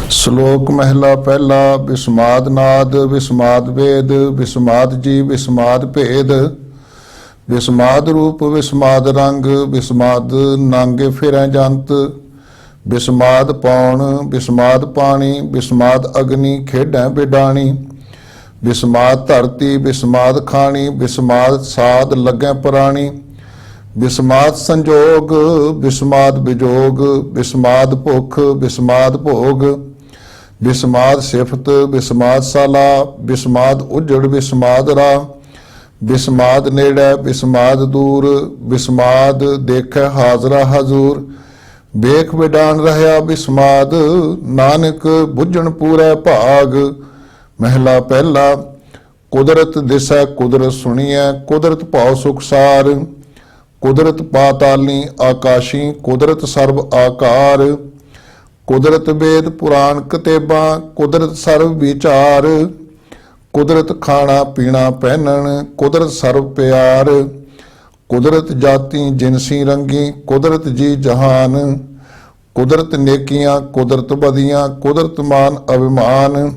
ਸ਼ਲੋਕ ਮਹਿਲਾ ਪਹਿਲਾ। ਵਿਸਮਾਦ ਨਾਦ ਵਿਸਮਾਦ ਵੇਦ, ਵਿਸਮਾਦ ਜੀ ਵਿਸਮਾਦ ਭੇਦ। ਵਿਸਮਾਦ ਰੂਪ ਵਿਸਮਾਦ ਰੰਗ, ਵਿਸਮਾਦ ਨਾਂਗੇ ਫਿਰੈ ਜੰਤ। ਵਿਸਮਾਦ ਪੌਣ ਵਿਸਮਾਦ ਪਾਣੀ, ਵਿਸਮਾਦ ਅਗਨੀ ਖੇਡੈ ਬਿਡਾਣੀ। ਵਿਸਮਾਦ ਧਰਤੀ ਵਿਸਮਾਦ ਖਾਣੀ, ਵਿਸਮਾਦ ਸਾਧ ਲੱਗੈ ਪੁਰਾਣੀ। ਵਿਸਮਾਦ ਸੰਜੋਗ ਵਿਸਮਾਦ ਵਿਜੋਗ, ਵਿਸਮਾਦ ਭੁਖ ਵਿਸਮਾਦ ਭੋਗ। ਵਿਸਮਾਦ ਸਿਫਤ ਵਿਸਮਾਦ ਸਾਲਾ, ਵਿਸਮਾਦ ਉਜੜ ਵਿਸਮਾਦ ਰਾਹ। ਵਿਸਮਾਦ ਨੇੜੇ ਵਿਸਮਾਦ ਦੂਰ, ਵਿਸਮਾਦ ਦੇਖੈ ਹਾਜ਼ਰਾ ਹਜ਼ੂਰ। ਵੇਖ ਵਿਡਾਣ ਰਹਿਆ ਵਿਸਮਾਦ, ਨਾਨਕ ਬੁੱਝਣ ਪੂਰੈ ਭਾਗ। ਮਹਿਲਾ ਪਹਿਲਾ। ਕੁਦਰਤ ਦਿਸੈ ਕੁਦਰਤ ਸੁਣੀਐ, ਕੁਦਰਤ ਭਾਉ ਸੁਖਸਾਰ। ਕੁਦਰਤ ਪਾਤਾਲੀ ਆਕਾਸ਼ੀ, ਕੁਦਰਤ ਸਰਬ ਆਕਾਰ। ਕੁਦਰਤ ਵੇਦ ਪੁਰਾਣ ਕਤੇਬਾਂ, ਕੁਦਰਤ ਸਰਬ ਵਿਚਾਰ। ਕੁਦਰਤ ਖਾਣਾ ਪੀਣਾ ਪਹਿਨਣ, ਕੁਦਰਤ ਸਰਬ ਪਿਆਰ। ਕੁਦਰਤ ਜਾਤੀ ਜਿਨਸੀ ਰੰਗੀ, ਕੁਦਰਤ ਜੀ ਜਹਾਨ। ਕੁਦਰਤ ਨੇਕੀਆਂ ਕੁਦਰਤ ਬਦੀਆਂ, ਕੁਦਰਤ ਮਾਨ ਅਭਿਮਾਨ।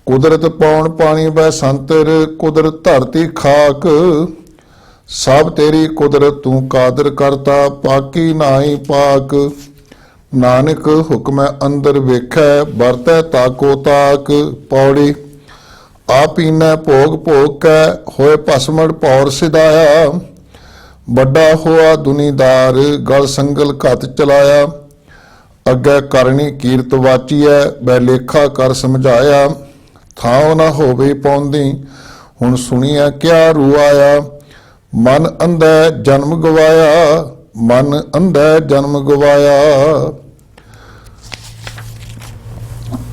ਕੁਦਰਤ ਪੌਣ ਪਾਣੀ ਬੈ ਸੰਤਰ, ਕੁਦਰਤ ਧਰਤੀ ਖਾਕ। ਸਭ ਤੇਰੀ ਕੁਦਰਤ ਤੂੰ ਕਾਦਰ ਕਰਤਾ, ਪਾਕੀ ਨਾਹੀ ਪਾਕ। ਨਾਨਕ ਹੁਕਮੈ ਅੰਦਰ ਵੇਖੈ, ਵਰਤੈ ਤਾਕੋ ਤਾਕ। ਪੌੜੀ। ਆਪੀਨੈ ਭੋਗ ਭੋਗ ਕੈ, ਹੋਏ ਭਸਮੜ ਭੌਰ ਸਿਧਾਇਆ। ਵੱਡਾ ਹੋਆ ਦੁਨੀਦਾਰ, ਗਲ ਸੰਗਲ ਘਤ ਚਲਾਇਆ। ਅੱਗੇ ਕਰਨੀ ਕੀਰਤ ਵਾਚੀਐ, ਬੈ ਲੇਖਾ ਕਰ ਸਮਝਾਇਆ। ਥਾਉ ਨਾ ਹੋਵੇ ਪੌਂਦੀ, ਹੁਣ ਸੁਣੀਐ ਕਿਆ ਰੂ ਆਇਆ। ਮਨ ਅੰਧੈ ਜਨਮ ਗਵਾਇਆ, ਮਨ ਅੰਧੈ ਜਨਮ ਗਵਾਇਆ।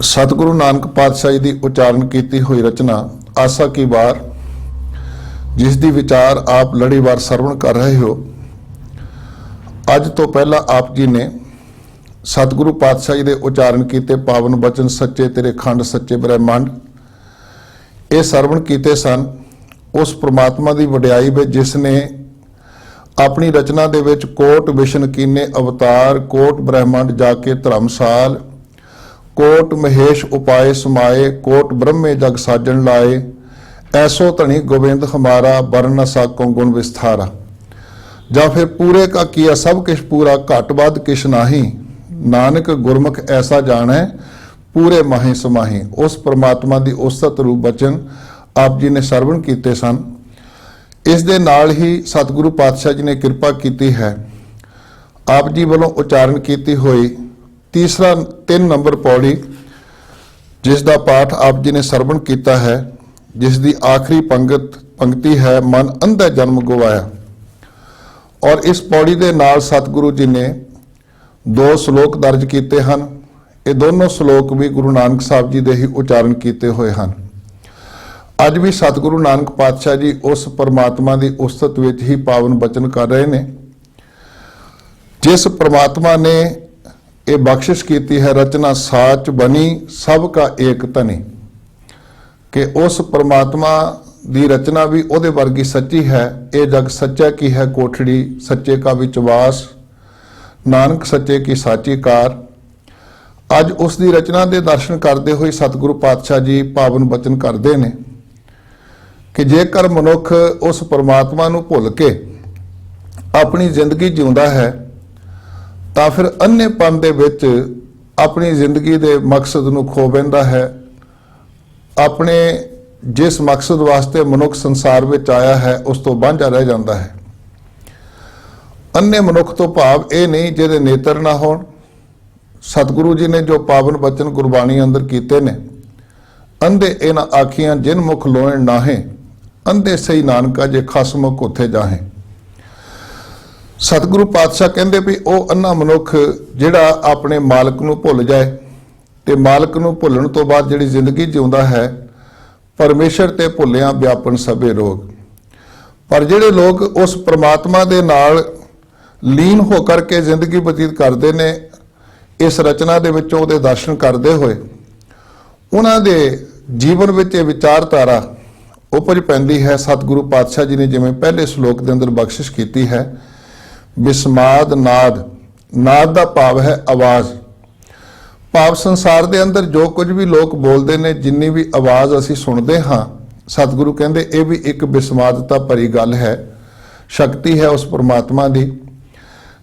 ਸਤਿਗੁਰੂ ਨਾਨਕ ਪਾਤਸ਼ਾਹ ਜੀ ਦੀ ਉਚਾਰਨ ਕੀਤੀ ਹੋਈ ਰਚਨਾ ਆਸਾ ਕੀ ਵਾਰ, ਜਿਸ ਦੀ ਵਿਚਾਰ ਆਪ ਲੜੀਵਾਰ ਸਰਵਣ ਕਰ ਰਹੇ ਹੋ। ਅੱਜ ਤੋਂ ਪਹਿਲਾਂ ਆਪ ਜੀ ਨੇ ਸਤਿਗੁਰੂ ਪਾਤਸ਼ਾਹ ਜੀ ਦੇ ਉਚਾਰਨ ਕੀਤੇ ਪਾਵਨ ਬਚਨ ਸੱਚੇ ਤੇਰੇ ਖੰਡ ਸੱਚੇ ਬ੍ਰਹਿਮੰਡ, ਇਹ ਸਰਵਣ ਕੀਤੇ ਸਨ ਉਸ ਪ੍ਰਮਾਤਮਾ ਦੀ ਵਡਿਆਈ ਵਿੱਚ, ਜਿਸ ਨੇ ਆਪਣੀ ਰਚਨਾ ਦੇ ਵਿੱਚ ਕੋਟ ਵਿਸ਼ਨ ਕੀਨੇ ਅਵਤਾਰ, ਕੋਟ ਬ੍ਰਹਿਮੰਡ ਜਾ ਕੇ ਧਰਮਸਾਲ, ਕੋਟ ਮਹੇਸ਼ ਉਪਾਏ ਸਮਾਏ, ਕੋਟ ਬ੍ਰਹਮੇ ਜਗ ਸਾਜਣ ਲਾਏ। ਐਸੋ ਧਣੀ ਗੋਬਿੰਦ ਹਮਾਰਾ, ਵਰਨ ਨ ਸਾਕੋ ਗੁਣ ਵਿਸਥਾਰਾ। ਜਾਂ ਫਿਰ ਪੂਰੇ ਕਾ ਕੀਆ ਸਭ ਕਿਛ ਪੂਰਾ, ਘਟ ਵੱਧ ਕਿਛ ਨਾਹੀ। ਨਾਨਕ ਗੁਰਮੁਖ ਐਸਾ ਜਾਣੈ, ਪੂਰੇ ਮਾਹੀ ਸਮਾਹੀ। ਉਸ ਪ੍ਰਮਾਤਮਾ ਦੀ ਉਸਤਤ ਰੂਪ ਬਚਨ ਆਪ ਜੀ ਨੇ ਸਰਵਣ ਕੀਤੇ ਸਨ। ਇਸ ਦੇ ਨਾਲ ਹੀ ਸਤਿਗੁਰੂ ਪਾਤਸ਼ਾਹ ਜੀ ਨੇ ਕਿਰਪਾ ਕੀਤੀ ਹੈ, ਆਪ ਜੀ ਵੱਲੋਂ ਉਚਾਰਨ ਕੀਤੀ ਹੋਈ ਤੀਸਰਾ 3 ਨੰਬਰ ਪੌੜੀ, ਜਿਸ ਦਾ ਪਾਠ ਆਪ ਜੀ ਨੇ ਸਰਵਣ ਕੀਤਾ ਹੈ, ਜਿਸ ਦੀ ਆਖਰੀ ਪੰਕਤੀ ਹੈ ਮਨ ਅੰਧੈ ਜਨਮ ਗਵਾਇਆ। ਔਰ ਇਸ ਪੌੜੀ ਦੇ ਨਾਲ ਸਤਿਗੁਰੂ ਜੀ ਨੇ 2 ਸ਼ਲੋਕ ਦਰਜ ਕੀਤੇ ਹਨ। ਇਹ ਦੋਨੋਂ ਸ਼ਲੋਕ ਵੀ ਗੁਰੂ ਨਾਨਕ ਸਾਹਿਬ ਜੀ ਦੇ ਹੀ ਉਚਾਰਨ ਕੀਤੇ ਹੋਏ ਹਨ। ਅੱਜ ਵੀ ਸਤਿਗੁਰੂ ਨਾਨਕ ਪਾਤਸ਼ਾਹ ਜੀ ਉਸ ਪਰਮਾਤਮਾ ਦੀ ਉਸਤਤ ਵਿੱਚ ਹੀ ਪਾਵਨ ਬਚਨ ਕਰ ਰਹੇ ਨੇ, ਜਿਸ ਪਰਮਾਤਮਾ ਨੇ ਇਹ ਬਖਸ਼ਿਸ਼ ਕੀਤੀ ਹੈ, ਰਚਨਾ ਸਾਚ ਬਣੀ ਸਭ ਕਾ ਏਕ ਧਨੀ। ਕਿ ਉਸ ਪਰਮਾਤਮਾ ਦੀ ਰਚਨਾ ਵੀ ਉਹਦੇ ਵਰਗੀ ਸੱਚੀ ਹੈ। ਇਹ ਜਗ ਸੱਚਾ ਕੀ ਹੈ ਕੋਠੜੀ, ਸੱਚੇ ਕਾ ਵਿਚਵਾਸ, ਨਾਨਕ ਸੱਚੇ ਕੀ ਸਾਚੀ ਕਾਰ। ਅੱਜ ਉਸ ਦੀ ਰਚਨਾ ਦੇ ਦਰਸ਼ਨ ਕਰਦੇ ਹੋਏ ਸਤਿਗੁਰੂ ਪਾਤਸ਼ਾਹ ਜੀ ਪਾਵਨ ਬਚਨ ਕਰਦੇ ਨੇ ਕਿ ਜੇਕਰ ਮਨੁੱਖ ਉਸ ਪਰਮਾਤਮਾ ਨੂੰ ਭੁੱਲ ਕੇ ਆਪਣੀ ਜ਼ਿੰਦਗੀ ਜਿਉਂਦਾ ਹੈ, ਤਾਂ ਫਿਰ ਅੰਨ੍ਹੇਪਨ ਦੇ ਵਿੱਚ ਆਪਣੀ ਜ਼ਿੰਦਗੀ ਦੇ ਮਕਸਦ ਨੂੰ ਖੋ ਬੈਂਦਾ ਹੈ। ਆਪਣੇ ਜਿਸ ਮਕਸਦ ਵਾਸਤੇ ਮਨੁੱਖ ਸੰਸਾਰ ਵਿੱਚ ਆਇਆ ਹੈ, ਉਸ ਤੋਂ ਵਾਂਝਾ ਰਹਿ ਜਾਂਦਾ ਹੈ। ਅੰਨ੍ਹੇ ਮਨੁੱਖ ਤੋਂ ਭਾਵ ਇਹ ਨਹੀਂ ਜਿਹਦੇ ਨੇਤਰ ਨਾ ਹੋਣ। ਸਤਿਗੁਰੂ ਜੀ ਨੇ ਜੋ ਪਾਵਨ ਬਚਨ ਗੁਰਬਾਣੀ ਅੰਦਰ ਕੀਤੇ ਨੇ, ਅੰਧੇ ਇਹਨਾਂ ਆਖੀਆਂ ਜਿਨ ਮੁਖ ਲੋਇਣ ਨਾਹੇ, ਅੰਧੇ ਸਹੀ ਨਾਨਕਾ ਜੇ ਖਸਮ ਕੋਥੇ ਜਾਹੇ। ਸਤਿਗੁਰੂ ਪਾਤਸ਼ਾਹ ਕਹਿੰਦੇ ਵੀ ਉਹ ਅੰਨਾ ਮਨੁੱਖ ਜਿਹੜਾ ਆਪਣੇ ਮਾਲਕ ਨੂੰ ਭੁੱਲ ਜਾਏ, ਤੇ ਮਾਲਕ ਨੂੰ ਭੁੱਲਣ ਤੋਂ ਬਾਅਦ ਜਿਹੜੀ ਜ਼ਿੰਦਗੀ ਜਿਉਂਦਾ ਹੈ, ਪਰਮੇਸ਼ਰ ਤੇ ਭੁੱਲਿਆਂ ਵਿਆਪਨ ਸਭੇ ਰੋਗ। ਪਰ ਜਿਹੜੇ ਲੋਕ ਉਸ ਪ੍ਰਮਾਤਮਾ ਦੇ ਨਾਲ ਲੀਨ ਹੋ ਕਰਕੇ ਜ਼ਿੰਦਗੀ ਬਤੀਤ ਕਰਦੇ ਨੇ, ਇਸ ਰਚਨਾ ਦੇ ਵਿੱਚੋਂ ਉਹਦੇ ਦਰਸ਼ਨ ਕਰਦੇ ਹੋਏ ਉਹਨਾਂ ਦੇ ਜੀਵਨ ਵਿੱਚ ਇਹ ਵਿਚਾਰਧਾਰਾ ਉਪਜ ਪੈਂਦੀ ਹੈ। ਸਤਿਗੁਰੂ ਪਾਤਸ਼ਾਹ ਜੀ ਨੇ ਜਿਵੇਂ ਪਹਿਲੇ ਸ਼ਲੋਕ ਦੇ ਅੰਦਰ ਬਖਸ਼ਿਸ਼ ਕੀਤੀ ਹੈ, ਵਿਸਮਾਦ ਨਾਦ। ਨਾਦ ਦਾ ਭਾਵ ਹੈ ਆਵਾਜ਼। ਭਾਵ ਸੰਸਾਰ ਦੇ ਅੰਦਰ ਜੋ ਕੁਝ ਵੀ ਲੋਕ ਬੋਲਦੇ ਨੇ, ਜਿੰਨੀ ਵੀ ਆਵਾਜ਼ ਅਸੀਂ ਸੁਣਦੇ ਹਾਂ, ਸਤਿਗੁਰੂ ਕਹਿੰਦੇ ਇਹ ਵੀ ਇੱਕ ਬਿਸਮਾਦਤਾ ਭਰੀ ਗੱਲ ਹੈ। ਸ਼ਕਤੀ ਹੈ ਉਸ ਪਰਮਾਤਮਾ ਦੀ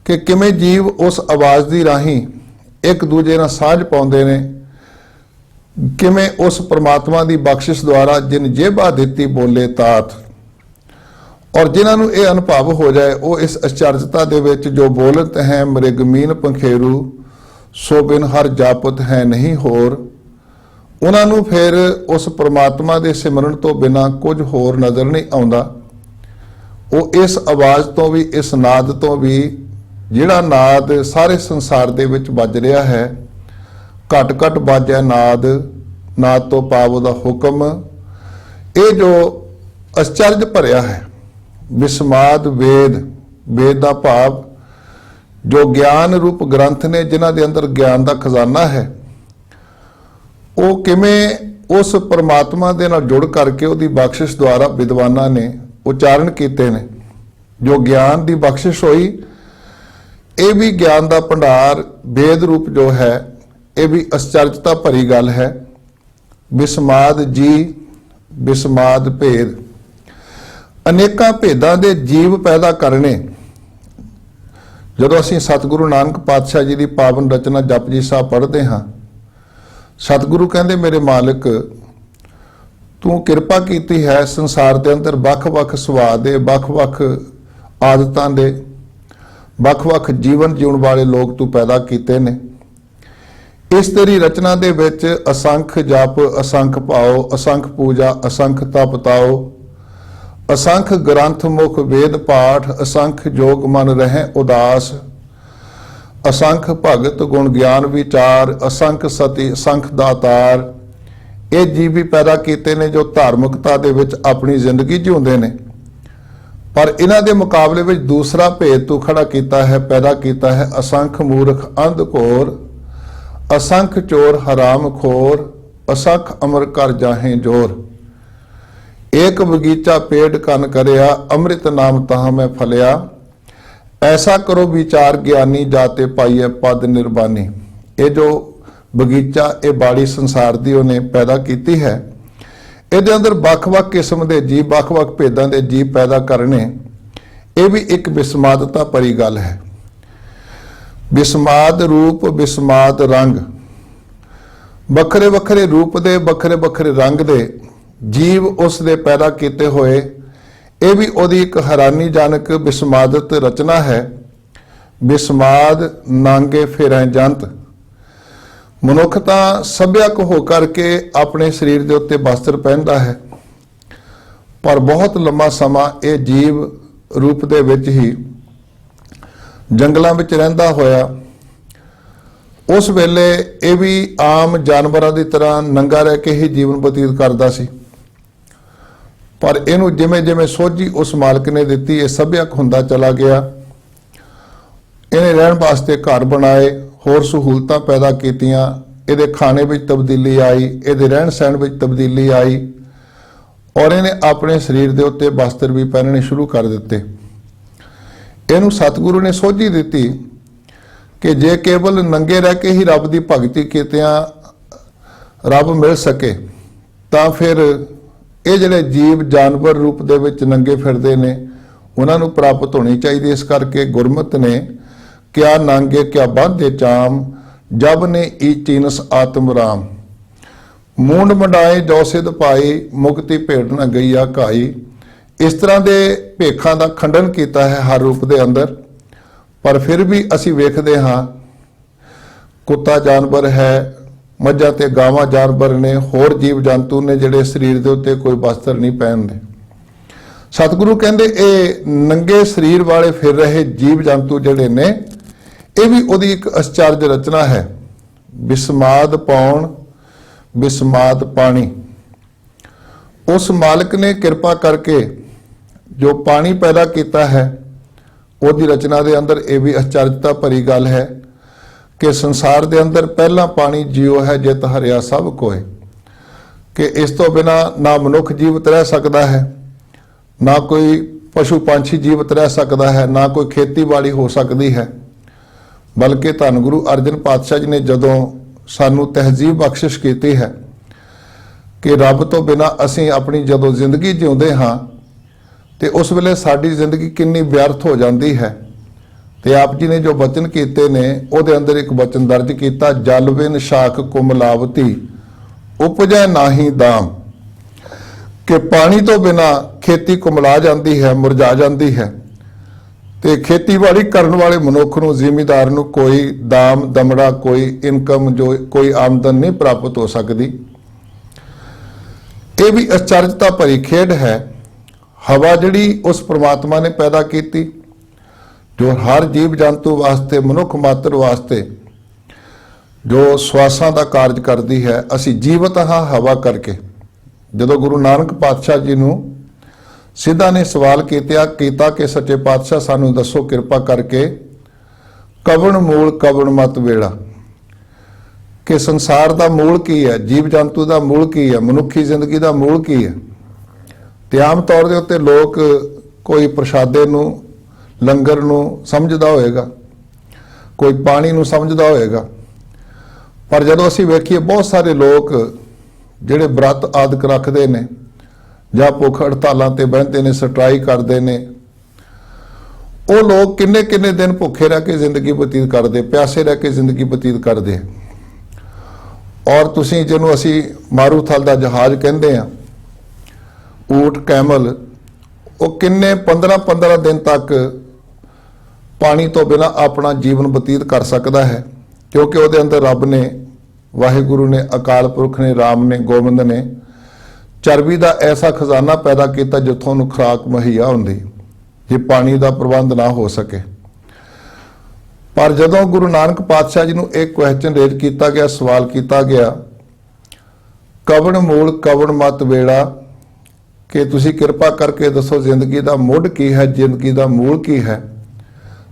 ਕਿ ਕਿਵੇਂ ਜੀਵ ਉਸ ਆਵਾਜ਼ ਦੀ ਰਾਹੀਂ ਇੱਕ ਦੂਜੇ ਨਾਲ ਸਾਂਝ ਪਾਉਂਦੇ ਨੇ, ਕਿਵੇਂ ਉਸ ਪਰਮਾਤਮਾ ਦੀ ਬਖਸ਼ਿਸ਼ ਦੁਆਰਾ ਜਿਨ ਜੇਬਾ ਦਿੱਤੀ ਬੋਲੇ ਤਾਤ। ਔਰ ਜਿਨ੍ਹਾਂ ਨੂੰ ਇਹ ਅਨੁਭਵ ਹੋ ਜਾਏ ਉਹ ਇਸ ਅਚਰਜਤਾ ਦੇ ਵਿੱਚ ਜੋ ਬੋਲਤ ਹੈ ਮ੍ਰਿਗਮੀਨ ਪੰਖੇਰੂ ਸੋ ਬਿਨ ਹਰ ਜਾਪਤ ਹੈ ਨਹੀਂ ਹੋਰ, ਉਹਨਾਂ ਨੂੰ ਫਿਰ ਉਸ ਪਰਮਾਤਮਾ ਦੇ ਸਿਮਰਨ ਤੋਂ ਬਿਨਾ ਕੁਝ ਹੋਰ ਨਜ਼ਰ ਨਹੀਂ ਆਉਂਦਾ। ਉਹ ਇਸ ਆਵਾਜ਼ ਤੋਂ ਵੀ, ਇਸ ਨਾਦ ਤੋਂ ਵੀ, ਜਿਹੜਾ ਨਾਦ ਸਾਰੇ ਸੰਸਾਰ ਦੇ ਵਿੱਚ ਵੱਜ ਰਿਹਾ ਹੈ, ਘਟ ਘਟ ਬਾਜੈ ਨਾਦ, ਨਾਦ ਤੋਂ ਭਾਵ ਉਹਦਾ ਹੁਕਮ, ਇਹ ਜੋ ਅਚਰਜ ਭਰਿਆ ਹੈ। ਵਿਸਮਾਦ ਵੇਦ, ਵੇਦ ਦਾ ਭਾਵ ਜੋ ਗਿਆਨ ਰੂਪ ਗ੍ਰੰਥ ਨੇ, ਜਿਨ੍ਹਾਂ ਦੇ ਅੰਦਰ ਗਿਆਨ ਦਾ ਖਜ਼ਾਨਾ ਹੈ, ਉਹ ਕਿਵੇਂ ਉਸ ਪਰਮਾਤਮਾ ਦੇ ਨਾਲ ਜੁੜ ਕਰਕੇ ਉਹਦੀ ਬਖਸ਼ਿਸ਼ ਦੁਆਰਾ ਵਿਦਵਾਨਾਂ ਨੇ ਉਚਾਰਨ ਕੀਤੇ ਨੇ। ਜੋ ਗਿਆਨ ਦੀ ਬਖਸ਼ਿਸ਼ ਹੋਈ, ਇਹ ਵੀ ਗਿਆਨ ਦਾ ਭੰਡਾਰ ਵੇਦ ਰੂਪ ਜੋ ਹੈ, ਇਹ ਵੀ ਅਚਰਜਤਾ ਭਰੀ ਗੱਲ ਹੈ। ਵਿਸਮਾਦ ਜੀ, ਵਿਸਮਾਦ ਭੇਦ, ਅਨੇਕਾਂ ਭੇਦਾਂ ਦੇ ਜੀਵ ਪੈਦਾ ਕਰਨੇ। ਜਦੋਂ ਅਸੀਂ ਸਤਿਗੁਰੂ ਨਾਨਕ ਪਾਤਸ਼ਾਹ ਜੀ ਦੀ ਪਾਵਨ ਰਚਨਾ ਜਪਜੀ ਸਾਹਿਬ ਪੜ੍ਹਦੇ ਹਾਂ, ਸਤਿਗੁਰੂ ਕਹਿੰਦੇ ਮੇਰੇ ਮਾਲਕ ਤੂੰ ਕਿਰਪਾ ਕੀਤੀ ਹੈ, ਸੰਸਾਰ ਦੇ ਅੰਦਰ ਵੱਖ-ਵੱਖ ਸੁਭਾਅ ਦੇ, ਵੱਖ-ਵੱਖ ਆਦਤਾਂ ਦੇ, ਵੱਖ-ਵੱਖ ਜੀਵਨ ਜਿਉਣ ਵਾਲੇ ਲੋਕ ਤੂੰ ਪੈਦਾ ਕੀਤੇ ਨੇ। ਇਸ ਤੇਰੀ ਰਚਨਾ ਦੇ ਵਿੱਚ ਅਸੰਖ ਜਪ, ਅਸੰਖ ਭਾਉ, ਅਸੰਖ ਪੂਜਾ, ਅਸੰਖ ਤਪ ਤਾਉ, ਅਸੰਖ ਗ੍ਰੰਥ ਮੁਖ ਵੇਦ ਪਾਠ, ਅਸੰਖ ਜੋਗ ਮਨ ਰਹਿ ਉਦਾਸ, ਅਸੰਖ ਭਗਤ ਗੁਣ ਗਿਆਨ ਵਿਚਾਰ, ਅਸੰਖ ਸਤੀ, ਅਸੰਖ ਦਾਤਾਰ। ਇਹ ਜੀਵ ਵੀ ਪੈਦਾ ਕੀਤੇ ਨੇ ਜੋ ਧਾਰਮਿਕਤਾ ਦੇ ਵਿੱਚ ਆਪਣੀ ਜ਼ਿੰਦਗੀ ਜਿਉਂਦੇ ਨੇ, ਪਰ ਇਹਨਾਂ ਦੇ ਮੁਕਾਬਲੇ ਵਿੱਚ ਦੂਸਰਾ ਭੇਦ ਤੂੰ ਖੜਾ ਕੀਤਾ ਹੈ, ਪੈਦਾ ਕੀਤਾ ਹੈ। ਅਸੰਖ ਮੂਰਖ ਅੰਧ ਘੋਰ, ਅਸੰਖ ਚੋਰ ਹਰਾਮ ਖੋਰ, ਅਸੰਖ ਅਮਰ ਕਰ ਜਾਹੇ ਜੋਰ। ਏਕ ਬਗੀਚਾ ਪੇੜ ਕਨ ਕਰਿਆ, ਅੰਮ੍ਰਿਤ ਨਾਮ ਤਹਾਂ ਮੈਂ ਫਲਿਆ, ਐਸਾ ਕਰੋ ਵਿਚਾਰ ਗਿਆਨੀ, ਜਾਤੇ ਪਾਈਏ ਪਦ ਨਿਰਬਾਨੀ। ਇਹ ਜੋ ਬਗੀਚਾ, ਇਹ ਬਾੜੀ ਸੰਸਾਰ ਦੀ ਉਹਨੇ ਪੈਦਾ ਕੀਤੀ ਹੈ, ਇਹਦੇ ਅੰਦਰ ਵੱਖ-ਵੱਖ ਕਿਸਮ ਦੇ ਜੀਵ, ਵੱਖ-ਵੱਖ ਭੇਦਾਂ ਦੇ ਜੀਵ ਪੈਦਾ ਕਰਨੇ, ਇਹ ਵੀ ਇੱਕ ਵਿਸਮਾਦਤਾ ਭਰੀ ਗੱਲ ਹੈ। ਵਿਸਮਾਦ ਰੂਪ, ਵਿਸਮਾਦ ਰੰਗ, ਵੱਖਰੇ ਵੱਖਰੇ ਰੂਪ ਦੇ, ਵੱਖਰੇ ਵੱਖਰੇ ਰੰਗ ਦੇ ਜੀਵ ਉਸ ਦੇ ਪੈਦਾ ਕੀਤੇ ਹੋਏ, ਇਹ ਵੀ ਉਹਦੀ ਇੱਕ ਹੈਰਾਨੀਜਨਕ ਵਿਸਮਾਦਤ ਰਚਨਾ ਹੈ। ਵਿਸਮਾਦ ਨਾਂਗੇ ਫਿਰੈ ਜੰਤ, ਮਨੁੱਖ ਤਾਂ ਸਭਿਅਕ ਹੋ ਕਰਕੇ ਆਪਣੇ ਸਰੀਰ ਦੇ ਉੱਤੇ ਵਸਤਰ ਪਹਿਨਦਾ ਹੈ, ਪਰ ਬਹੁਤ ਲੰਮਾ ਸਮਾਂ ਇਹ ਜੀਵ ਰੂਪ ਦੇ ਵਿੱਚ ਹੀ ਜੰਗਲਾਂ ਵਿੱਚ ਰਹਿੰਦਾ ਹੋਇਆ, ਉਸ ਵੇਲੇ ਇਹ ਵੀ ਆਮ ਜਾਨਵਰਾਂ ਦੀ ਤਰ੍ਹਾਂ ਨੰਗਾ ਰਹਿ ਕੇ ਹੀ ਜੀਵਨ ਬਤੀਤ ਕਰਦਾ ਸੀ। ਪਰ ਇਹਨੂੰ ਜਿਵੇਂ ਜਿਵੇਂ ਸੋਝੀ ਉਸ ਮਾਲਕ ਨੇ ਦਿੱਤੀ, ਇਹ ਸਭਿਅਕ ਹੁੰਦਾ ਚਲਾ ਗਿਆ। ਇਹਨੇ ਰਹਿਣ ਵਾਸਤੇ ਘਰ ਬਣਾਏ, ਹੋਰ ਸਹੂਲਤਾਂ ਪੈਦਾ ਕੀਤੀਆਂ, ਇਹਦੇ ਖਾਣੇ ਵਿੱਚ ਤਬਦੀਲੀ ਆਈ, ਇਹਦੇ ਰਹਿਣ ਸਹਿਣ ਵਿੱਚ ਤਬਦੀਲੀ ਆਈ, ਔਰ ਇਹਨੇ ਆਪਣੇ ਸਰੀਰ ਦੇ ਉੱਤੇ ਵਸਤਰ ਵੀ ਪਹਿਨਣੇ ਸ਼ੁਰੂ ਕਰ ਦਿੱਤੇ। ਇਹਨੂੰ ਸਤਿਗੁਰੂ ਨੇ ਸੋਝੀ ਦਿੱਤੀ ਕਿ ਜੇ ਕੇਵਲ ਨੰਗੇ ਰਹਿ ਕੇ ਹੀ ਰੱਬ ਦੀ ਭਗਤੀ ਕੀਤਿਆਂ ਰੱਬ ਮਿਲ ਸਕੇ, ਤਾਂ ਫਿਰ ਇਹ ਜਿਹੜੇ ਜੀਵ ਜਾਨਵਰ ਰੂਪ ਦੇ ਵਿੱਚ ਨੰਗੇ ਫਿਰਦੇ ਨੇ, ਉਹਨਾਂ ਨੂੰ ਪ੍ਰਾਪਤ ਹੋਣੀ ਚਾਹੀਦੀ। ਇਸ ਕਰਕੇ ਗੁਰਮਤਿ ਨੇ ਕਿਆ ਨਾਂਗੇ ਕਿਆ ਬਾਂਧੇ ਚਾਮ, ਜਬ ਨੇ ਈ ਚੀਨਸ ਆਤਮ ਰਾਮ। ਮੂੰਡ ਮੰਡਾਏ ਜੋ ਸਿਧ ਪਾਈ, ਮੁਕਤੀ ਭੇਟ ਨਾ ਗਈਆ ਘਾਈ। ਇਸ ਤਰ੍ਹਾਂ ਦੇ ਭੇਖਾਂ ਦਾ ਖੰਡਨ ਕੀਤਾ ਹੈ ਹਰ ਰੂਪ ਦੇ ਅੰਦਰ। ਪਰ ਫਿਰ ਵੀ ਅਸੀਂ ਵੇਖਦੇ ਹਾਂ, ਕੁੱਤਾ ਜਾਨਵਰ ਹੈ, ਮੱਝਾਂ ਤੇ ਗਾਵਾਂ ਜਾਨਵਰ ਨੇ, ਹੋਰ ਜੀਵ ਜੰਤੂ ਨੇ ਜਿਹੜੇ ਸਰੀਰ ਦੇ ਉੱਤੇ ਕੋਈ ਵਸਤਰ ਨਹੀਂ ਪਹਿਨਦੇ। ਸਤਿਗੁਰੂ ਕਹਿੰਦੇ ਇਹ ਨੰਗੇ ਸਰੀਰ ਵਾਲੇ ਫਿਰ ਰਹੇ ਜੀਵ ਜੰਤੂ ਜਿਹੜੇ ਨੇ, ਇਹ ਵੀ ਉਹਦੀ ਇੱਕ ਅਚਰਜ ਰਚਨਾ ਹੈ। ਵਿਸਮਾਦ ਪਾਉਣ, ਵਿਸਮਾਦ ਪਾਣੀ। ਉਸ ਮਾਲਕ ਨੇ ਕਿਰਪਾ ਕਰਕੇ ਜੋ ਪਾਣੀ ਪੈਦਾ ਕੀਤਾ ਹੈ, ਉਹਦੀ ਰਚਨਾ ਦੇ ਅੰਦਰ ਇਹ ਵੀ ਅਚਰਜਤਾ ਭਰੀ ਗੱਲ ਹੈ ਕਿ ਸੰਸਾਰ ਦੇ ਅੰਦਰ ਪਹਿਲਾ ਪਾਣੀ ਜਿਉ ਹੈ ਜਿਤ ਹਰਿਆ ਸਭ ਕੋਏ, ਕਿ ਇਸ ਤੋਂ ਬਿਨਾ ਨਾ ਮਨੁੱਖ ਜੀਵਤ ਰਹਿ ਸਕਦਾ ਹੈ, ਨਾ ਕੋਈ ਪਸ਼ੂ ਪੰਛੀ ਜੀਵਤ ਰਹਿ ਸਕਦਾ ਹੈ, ਨਾ ਕੋਈ ਖੇਤੀਬਾੜੀ ਹੋ ਸਕਦੀ ਹੈ। ਬਲਕਿ ਧੰਨ ਗੁਰੂ ਅਰਜਨ ਪਾਤਸ਼ਾਹ ਜੀ ਨੇ ਜਦੋਂ ਸਾਨੂੰ ਤਹਿਜ਼ੀਬ ਬਖਸ਼ਿਸ਼ ਕੀਤੀ ਹੈ ਕਿ ਰੱਬ ਤੋਂ ਬਿਨਾਂ ਅਸੀਂ ਆਪਣੀ ਜਦੋਂ ਜ਼ਿੰਦਗੀ ਜਿਉਂਦੇ ਹਾਂ ਤੇ ਉਸ ਵੇਲੇ ਸਾਡੀ ਜ਼ਿੰਦਗੀ ਕਿੰਨੀ ਵਿਅਰਥ ਹੋ ਜਾਂਦੀ ਹੈ। ਤੇ ਆਪ ਜੀ ਨੇ ਜੋ ਬਚਨ ਕੀਤੇ ਨੇ ਉਹਦੇ ਅੰਦਰ ਇੱਕ ਬਚਨ ਦਰਜ ਕੀਤਾ, ਜਲ ਬਿਨ ਸ਼ਾਖ ਕੁਮਲਾਵਤੀ ਉਪਜੈ ਨਾਹੀ ਦਾਮ, ਕਿ ਪਾਣੀ ਤੋਂ ਬਿਨਾਂ ਖੇਤੀ ਕੁਮਲਾ ਜਾਂਦੀ ਹੈ, ਮੁਰਝਾ ਜਾਂਦੀ ਹੈ ਤੇ ਖੇਤੀਬਾੜੀ ਕਰਨ ਵਾਲੇ ਮਨੁੱਖ ਨੂੰ, ਜ਼ਿਮੀਂਦਾਰ ਨੂੰ ਕੋਈ ਦਾਮ ਦਮੜਾ, ਕੋਈ ਇਨਕਮ, ਜੋ ਕੋਈ ਆਮਦਨ ਨਹੀਂ ਪ੍ਰਾਪਤ ਹੋ ਸਕਦੀ। ਇਹ ਵੀ ਅਚਰਜਤਾ ਭਰੀ ਖੇਡ ਹੈ। ਹਵਾ ਜਿਹੜੀ ਉਸ ਪ੍ਰਮਾਤਮਾ ਨੇ ਪੈਦਾ ਕੀਤੀ, ਜੋ ਹਰ ਜੀਵ ਜੰਤੂ ਵਾਸਤੇ, ਮਨੁੱਖ ਮਾਤਰ ਵਾਸਤੇ ਜੋ ਸਵਾਸਾਂ ਦਾ ਕਾਰਜ ਕਰਦੀ ਹੈ। ਅਸੀਂ ਜੀਵਤ ਹਾਂ ਹਵਾ ਕਰਕੇ। ਜਦੋਂ ਗੁਰੂ ਨਾਨਕ ਪਾਤਸ਼ਾਹ ਜੀ ਨੂੰ ਸਿੱਧਾ ਨੇ ਸਵਾਲ ਕੀਤਾ ਕਿ ਸੱਚੇ ਪਾਤਸ਼ਾਹ ਸਾਨੂੰ ਦੱਸੋ ਕਿਰਪਾ ਕਰਕੇ, ਕਵਣ ਮੂਲ ਕਵਣ ਮਤ ਵੇਲਾ, ਕਿ ਸੰਸਾਰ ਦਾ ਮੂਲ ਕੀ ਹੈ, ਜੀਵ ਜੰਤੂ ਦਾ ਮੂਲ ਕੀ ਹੈ, ਮਨੁੱਖੀ ਜ਼ਿੰਦਗੀ ਦਾ ਮੂਲ ਕੀ ਹੈ। ਤੇ ਆਮ ਤੌਰ ਦੇ ਉੱਤੇ ਲੋਕ ਕੋਈ ਪ੍ਰਸ਼ਾਦੇ ਨੂੰ, ਲੰਗਰ ਨੂੰ ਸਮਝਦਾ ਹੋਏਗਾ, ਕੋਈ ਪਾਣੀ ਨੂੰ ਸਮਝਦਾ ਹੋਏਗਾ, ਪਰ ਜਦੋਂ ਅਸੀਂ ਵੇਖੀਏ ਬਹੁਤ ਸਾਰੇ ਲੋਕ ਜਿਹੜੇ ਬ੍ਰਤ ਆਦਿਕ ਰੱਖਦੇ ਨੇ ਜਾਂ ਭੁੱਖ ਹੜਤਾਲਾਂ ਤੇ ਬਹਿੰਦੇ ਨੇ, ਸਟ੍ਰਾਈਕ ਕਰਦੇ ਨੇ, ਉਹ ਲੋਕ ਕਿੰਨੇ ਕਿੰਨੇ ਦਿਨ ਭੁੱਖੇ ਰਹਿ ਕੇ ਜ਼ਿੰਦਗੀ ਬਤੀਤ ਕਰਦੇ, ਪਿਆਸੇ ਰਹਿ ਕੇ ਜ਼ਿੰਦਗੀ ਬਤੀਤ ਕਰਦੇ। ਔਰ ਤੁਸੀਂ ਜਿਹਨੂੰ ਅਸੀਂ ਮਾਰੂਥਲ ਦਾ ਜਹਾਜ਼ ਕਹਿੰਦੇ ਆ, ਊਠ ਕੈਮਲ, ਉਹ ਕਿੰਨੇ 15-15 ਦਿਨ ਤੱਕ ਪਾਣੀ ਤੋਂ ਬਿਨਾਂ ਆਪਣਾ ਜੀਵਨ ਬਤੀਤ ਕਰ ਸਕਦਾ ਹੈ, ਕਿਉਂਕਿ ਉਹਦੇ ਅੰਦਰ ਰੱਬ ਨੇ, ਵਾਹਿਗੁਰੂ ਨੇ, ਅਕਾਲ ਪੁਰਖ ਨੇ, ਰਾਮ ਨੇ, ਗੋਬਿੰਦ ਨੇ ਚਰਬੀ ਦਾ ਐਸਾ ਖਜ਼ਾਨਾ ਪੈਦਾ ਕੀਤਾ ਜਿੱਥੋਂ ਉਹਨੂੰ ਖੁਰਾਕ ਮੁਹੱਈਆ ਹੁੰਦੀ ਜੇ ਪਾਣੀ ਦਾ ਪ੍ਰਬੰਧ ਨਾ ਹੋ ਸਕੇ। ਪਰ ਜਦੋਂ ਗੁਰੂ ਨਾਨਕ ਪਾਤਸ਼ਾਹ ਜੀ ਨੂੰ ਇੱਕ ਕੁਐਸਚਨ ਰੇਜ਼ ਕੀਤਾ ਗਿਆ, ਸਵਾਲ ਕੀਤਾ ਗਿਆ, ਕਵਣ ਮੂਲ ਕਵਣ ਮਤ ਵੇਲਾ, ਕਿ ਤੁਸੀਂ ਕਿਰਪਾ ਕਰਕੇ ਦੱਸੋ ਜ਼ਿੰਦਗੀ ਦਾ ਮੁੱਢ ਕੀ ਹੈ, ਜ਼ਿੰਦਗੀ ਦਾ ਮੂਲ ਕੀ ਹੈ।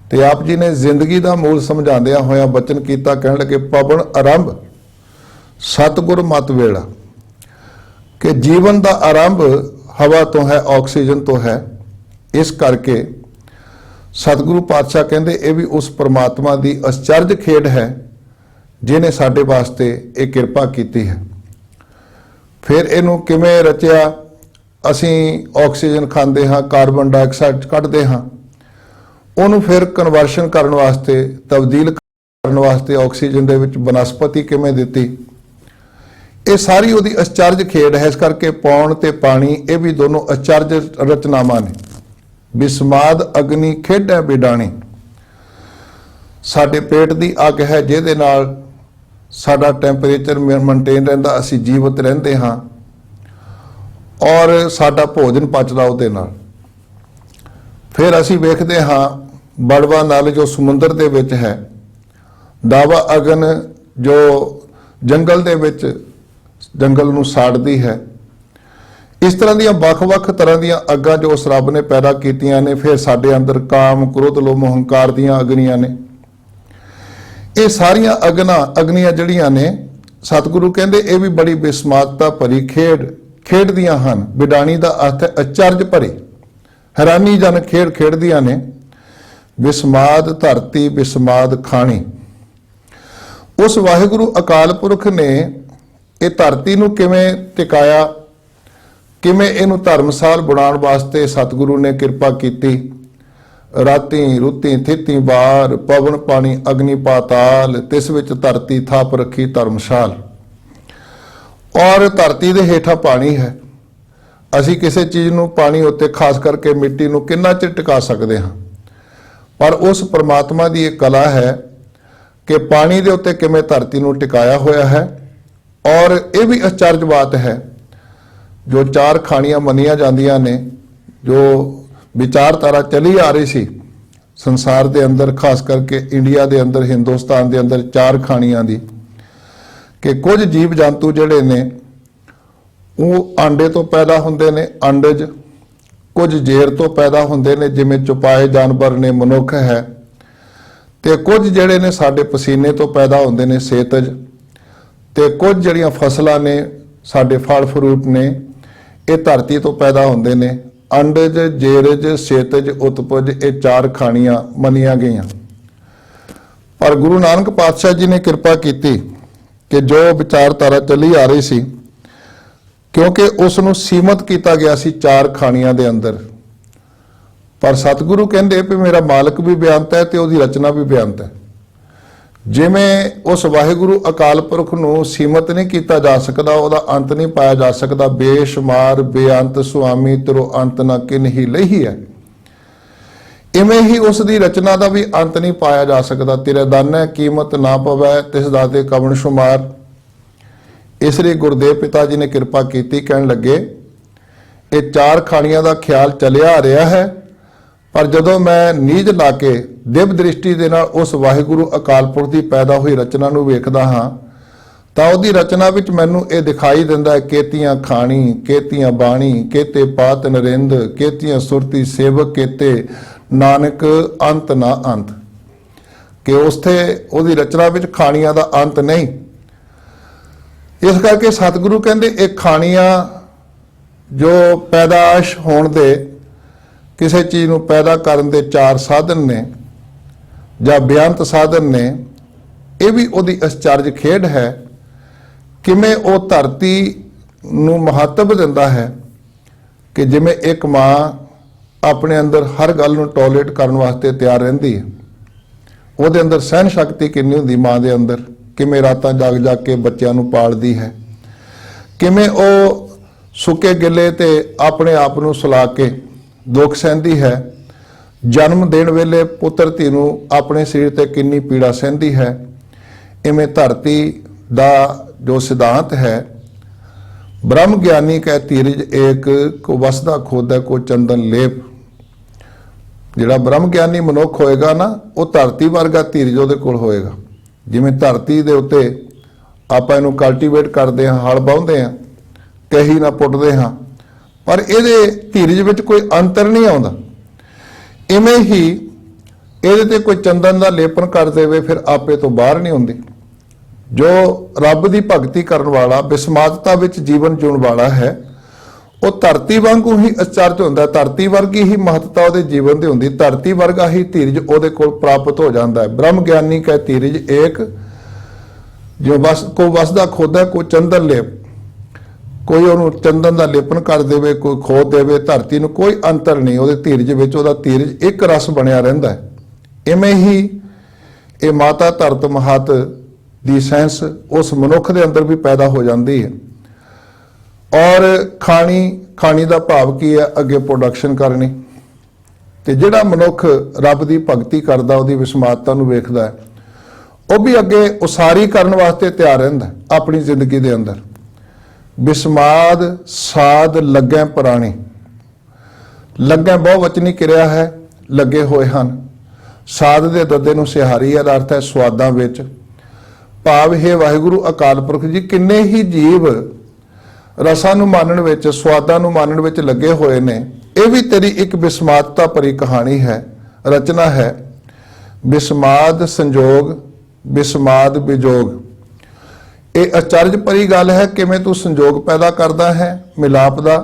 ਤੇ ਆਪ ਜੀ ਨੇ ਜ਼ਿੰਦਗੀ ਦਾ ਮੂਲ ਸਮਝਾਉਂਦਿਆਂ ਹੋਇਆਂ ਬਚਨ ਕੀਤਾ, ਕਹਿਣ ਲੱਗੇ, ਪਵਨ ਆਰੰਭ ਸਤਿਗੁਰ ਮਤ ਵੇਲਾ, ਕਿ ਜੀਵਨ ਦਾ ਆਰੰਭ ਹਵਾ ਤੋਂ ਹੈ, ਆਕਸੀਜਨ ਤੋਂ ਹੈ। ਇਸ ਕਰਕੇ ਸਤਿਗੁਰੂ ਪਾਤਸ਼ਾਹ ਕਹਿੰਦੇ ਇਹ ਵੀ ਉਸ ਪ੍ਰਮਾਤਮਾ ਦੀ ਅਚਰਜ ਖੇਡ ਹੈ ਜਿਹਨੇ ਸਾਡੇ ਵਾਸਤੇ ਇਹ ਕਿਰਪਾ ਕੀਤੀ ਹੈ। ਫਿਰ ਇਹਨੂੰ ਕਿਵੇਂ ਰਚਿਆ? ਅਸੀਂ ਆਕਸੀਜਨ ਖਾਂਦੇ ਹਾਂ, ਕਾਰਬਨ ਡਾਈਆਕਸਾਈਡ ਕੱਢਦੇ ਹਾਂ, ਉਹਨੂੰ ਫਿਰ ਕਨਵਰਸ਼ਨ ਕਰਨ ਵਾਸਤੇ, ਤਬਦੀਲ ਕਰਨ ਵਾਸਤੇ ਆਕਸੀਜਨ ਦੇ ਵਿੱਚ ਬਨਸਪਤੀ ਕਿਵੇਂ ਦਿੱਤੀ। ਇਹ ਸਾਰੀ ਉਹਦੀ ਅਚਰਜ ਖੇਡ ਹੈ। ਇਸ ਕਰਕੇ ਪੌਣ ਤੇ ਪਾਣੀ ਇਹ ਵੀ ਦੋਨੋਂ ਅਚਰਜ ਰਚਨਾਵਾਂ ਨੇ। ਬਿਸਮਾਦ ਅਗਨੀ ਖੇਡੈ ਬਿਡਾਣੀ, ਸਾਡੇ ਪੇਟ ਦੀ ਅੱਗ ਹੈ ਜਿਹਦੇ ਨਾਲ ਸਾਡਾ ਟੈਂਪਰੇਚਰ ਮੇਨਟੇਨ ਰਹਿੰਦਾ, ਅਸੀਂ ਜੀਵਤ ਰਹਿੰਦੇ ਹਾਂ ਔਰ ਸਾਡਾ ਭੋਜਨ ਪਚਦਾ ਉਹਦੇ ਨਾਲ। ਫਿਰ ਅਸੀਂ ਵੇਖਦੇ ਹਾਂ ਬੜਵਾ ਨਲ ਜੋ ਸਮੁੰਦਰ ਦੇ ਵਿੱਚ ਹੈ, ਦਾਵਾ ਅਗਨ ਜੋ ਜੰਗਲ ਦੇ ਵਿੱਚ ਜੰਗਲ ਨੂੰ ਸਾੜਦੀ ਹੈ। ਇਸ ਤਰ੍ਹਾਂ ਦੀਆਂ ਵੱਖ-ਵੱਖ ਤਰ੍ਹਾਂ ਦੀਆਂ ਅੱਗਾਂ ਜੋ ਉਸ ਰੱਬ ਨੇ ਪੈਦਾ ਕੀਤੀਆਂ ਨੇ। ਫਿਰ ਸਾਡੇ ਅੰਦਰ ਕਾਮ, ਕ੍ਰੋਧ, ਲੋਭ, ਹੰਕਾਰ ਦੀਆਂ ਅਗਨੀਆਂ ਨੇ। ਇਹ ਸਾਰੀਆਂ ਅਗਨੀਆਂ ਜਿਹੜੀਆਂ ਨੇ, ਸਤਿਗੁਰੂ ਕਹਿੰਦੇ ਇਹ ਵੀ ਬੜੀ ਬਿਸਮਾਦਤਾ ਭਰੀ ਖੇਡਦੀਆਂ ਹਨ। ਬਿਡਾਣੀ ਦਾ ਅਰਥ ਹੈ ਅਚਰਜ ਭਰੀ, ਹੈਰਾਨੀਜਨਕ ਖੇਡ ਖੇਡਦੀਆਂ ਨੇ। ਬਿਸਮਾਦ ਧਰਤੀ, ਬਿਸਮਾਦ ਖਾਣੀ। ਉਸ ਵਾਹਿਗੁਰੂ ਅਕਾਲ ਪੁਰਖ ਨੇ ਇਹ ਧਰਤੀ ਨੂੰ ਕਿਵੇਂ ਟਿਕਾਇਆ, ਕਿਵੇਂ ਇਹਨੂੰ ਧਰਮਸਾਲ ਬਣਾਉਣ ਵਾਸਤੇ ਸਤਿਗੁਰੂ ਨੇ ਕਿਰਪਾ ਕੀਤੀ। ਰਾਤੀ ਰੁੱਤੀ ਥਿਤੀ ਬਾਰ, ਪਵਨ ਪਾਣੀ ਅਗਨੀ ਪਾਤਾਲ, ਤਿਸ ਵਿੱਚ ਧਰਤੀ ਥਾਪ ਰੱਖੀ ਧਰਮਸ਼ਾਲ। ਔਰ ਧਰਤੀ ਦੇ ਹੇਠਾਂ ਪਾਣੀ ਹੈ। ਅਸੀਂ ਕਿਸੇ ਚੀਜ਼ ਨੂੰ ਪਾਣੀ ਉੱਤੇ, ਖਾਸ ਕਰਕੇ ਮਿੱਟੀ ਨੂੰ, ਕਿੰਨਾ ਚਿਰ ਟਿਕਾ ਸਕਦੇ ਹਾਂ, ਪਰ ਉਸ ਪ੍ਰਮਾਤਮਾ ਦੀ ਇਹ ਕਲਾ ਹੈ ਕਿ ਪਾਣੀ ਦੇ ਉੱਤੇ ਕਿਵੇਂ ਧਰਤੀ ਨੂੰ ਟਿਕਾਇਆ ਹੋਇਆ ਹੈ। ਔਰ ਇਹ ਵੀ ਅਚਰਜ ਬਾਤ ਹੈ ਜੋ ਚਾਰ ਖਾਣੀਆਂ ਮੰਨੀਆਂ ਜਾਂਦੀਆਂ ਨੇ, ਜੋ ਵਿਚਾਰਧਾਰਾ ਚਲੀ ਆ ਰਹੀ ਸੀ ਸੰਸਾਰ ਦੇ ਅੰਦਰ, ਖਾਸ ਕਰਕੇ ਇੰਡੀਆ ਦੇ ਅੰਦਰ, ਹਿੰਦੁਸਤਾਨ ਦੇ ਅੰਦਰ, ਚਾਰ ਖਾਣੀਆਂ ਦੀ, ਕਿ ਕੁਝ ਜੀਵ ਜੰਤੂ ਜਿਹੜੇ ਨੇ ਉਹ ਆਂਡੇ ਤੋਂ ਪੈਦਾ ਹੁੰਦੇ ਨੇ, ਅੰਡਜ, ਕੁਝ ਜੇਰ ਤੋਂ ਪੈਦਾ ਹੁੰਦੇ ਨੇ ਜਿਵੇਂ ਚੁਪਾਏ ਜਾਨਵਰ ਨੇ, ਮਨੁੱਖ ਹੈ, ਤੇ ਕੁਝ ਜਿਹੜੇ ਨੇ ਸਾਡੇ ਪਸੀਨੇ ਤੋਂ ਪੈਦਾ ਹੁੰਦੇ ਨੇ, ਸੇਤਜ, ਤੇ ਕੁਝ ਜਿਹੜੀਆਂ ਫਸਲਾਂ ਨੇ, ਸਾਡੇ ਫਲ ਫਰੂਟ ਨੇ, ਇਹ ਧਰਤੀ ਤੋਂ ਪੈਦਾ ਹੁੰਦੇ ਨੇ। ਅੰਡਜ, ਜੇਰਜ, ਸੇਤਜ, ਉਤਪਜ, ਇਹ ਚਾਰ ਖਾਣੀਆਂ ਮੰਨੀਆਂ ਗਈਆਂ। ਪਰ ਗੁਰੂ ਨਾਨਕ ਪਾਤਸ਼ਾਹ ਜੀ ਨੇ ਕਿਰਪਾ ਕੀਤੀ कि जो विचारधारा चली आ रही सी, क्योंकि उस नूं सीमित किया गया सी 4 खाणियां दे अंदर, पर सतगुरु कहंदे भी मेरा मालक भी बेअंत है ते उहदी रचना भी बेअंत है। जिमें उस वाहिगुरु अकाल पुरख नूं सीमित नहीं किया जा सकता, उहदा अंत नहीं पाया जा सकता। बेशुमार बेअंत सुआमी तिरो अंत ना किन ही लही है, इवें ही उसकी रचना का भी अंत नहीं पाया जा सकता। तेरे दाने कीमत ना पवै तिस दाते कवन शुमार। इसलिए गुरुदेव पिता जी ने कृपा की, कहन लगे ये 4 खाणियां का ख्याल चलिया आ रहा है, पर जदों मैं नीज ला के दिव्य दृष्टि दे नाल उस वाहिगुरु अकाल पुरख की पैदा हुई रचना नूं वेखदा हां, तां उहदी रचना विच मैनूं ये दिखाई दिंदा है, केतियां खाणी केतियां बाणी केते पात नरिंद केतियां सुरती सेवक केते नानक अंत ना अंत। कि उसथे उहदी रचना विच खाणियां दा अंत नहीं। इस करके सतगुरु कहंदे एक खाणियां जो पैदाश होण दे किसी चीज़ नूं पैदा करन दे 4 साधन ने जां बेअंत साधन ने, ये भी उहदी आश्चर्य खेड है। किवें वो धरती नूं महत्व दिंदा है कि जिवें एक माँ अपने अंदर हर गल नूं टॉलरेट करन वास्ते तैयार रहिंदी है, उहदे अंदर सहन शक्ति किन्नी हुंदी माँ दे अंदर, किवें रातां जाग जाग के बच्चों नूं पालदी है, किवें वो सुके गिले ते अपने आप नूं सुला के दुख सहंदी है, जन्म देण वेले पुत्र धी नूं अपने शरीर ते किन्नी पीड़ा सहंदी है। इवें धरती दा जो सिद्धांत है, ब्रह्म ज्ञानी कह धीरज एक को वसदा खोदा को चंदन लेप। जिहड़ा ब्रह्म ज्ञानी मनुख होएगा ना, वो धरती वर्गा धीरज उहदे कोल होएगा। जिवें धरती दे उत्ते आपां इहनूं कल्टीवेट करदे हां, हल बाहुंदे हां, कही ना पुੱਟਦੇ हां, पर इहदे धीरज विच कोई अंतर नहीं आउंदा। इवें ही इहदे ते कोई चंदन दा लेपन कर देवे फिर आपे तो बाहर नहीं हुंदी। जो रब दी भगती करन वाला विस्मादता विच जीवन जीउण वाला है, वो धरती वांगू ही आश्चर्य हुंदा, धरती वर्गी ही महत्ता उहदे जीवन दी हुंदी, धरती वर्गा ही धीरज उहदे कोल प्राप्त हो जांदा है। ब्रह्म ज्ञानी कह धीरज एक जो को वसदा खोदा को चंदन लेप। कोई उन्होंने चंदन का लेपन कर देवे, कोई खो देवे, धरती में कोई अंतर नहीं, वो धीरज विच उहदा धीरज एक रस बनिया रहिंदा है। इवें ही ये माता धरत महत दी सैंस उस मनुख दे अंदर भी पैदा हो जाती है। और खाणी का भाव की है, अगे प्रोडक्शन करनी। तो जिहड़ा मनुख रब की भगती करदा, उहदी विस्मादता नूं वेखदा है, वो भी अगे उसारी करन वास्ते तैयार रहिंदा है अपनी जिंदगी दे अंदर। विस्माद साध लगे पुराने, लगे बहुवचनी किरिया है, लगे हुए हैं। साध दे ददे नूं सिहारी है, अर्थ है स्वादां विच। भाव हे वाहिगुरु अकाल पुरख जी, किन्ने ही जीव रसां नूं मानण विच, स्वादां नूं मानण विच लगे हुए ने। यह भी तेरी एक विस्मादता भरी कहानी है, रचना है। विस्माद संजोग विस्माद विजोग, ये आश्चर्य भरी गल है किवें तू संजोग पैदा करदा है मिलाप दा।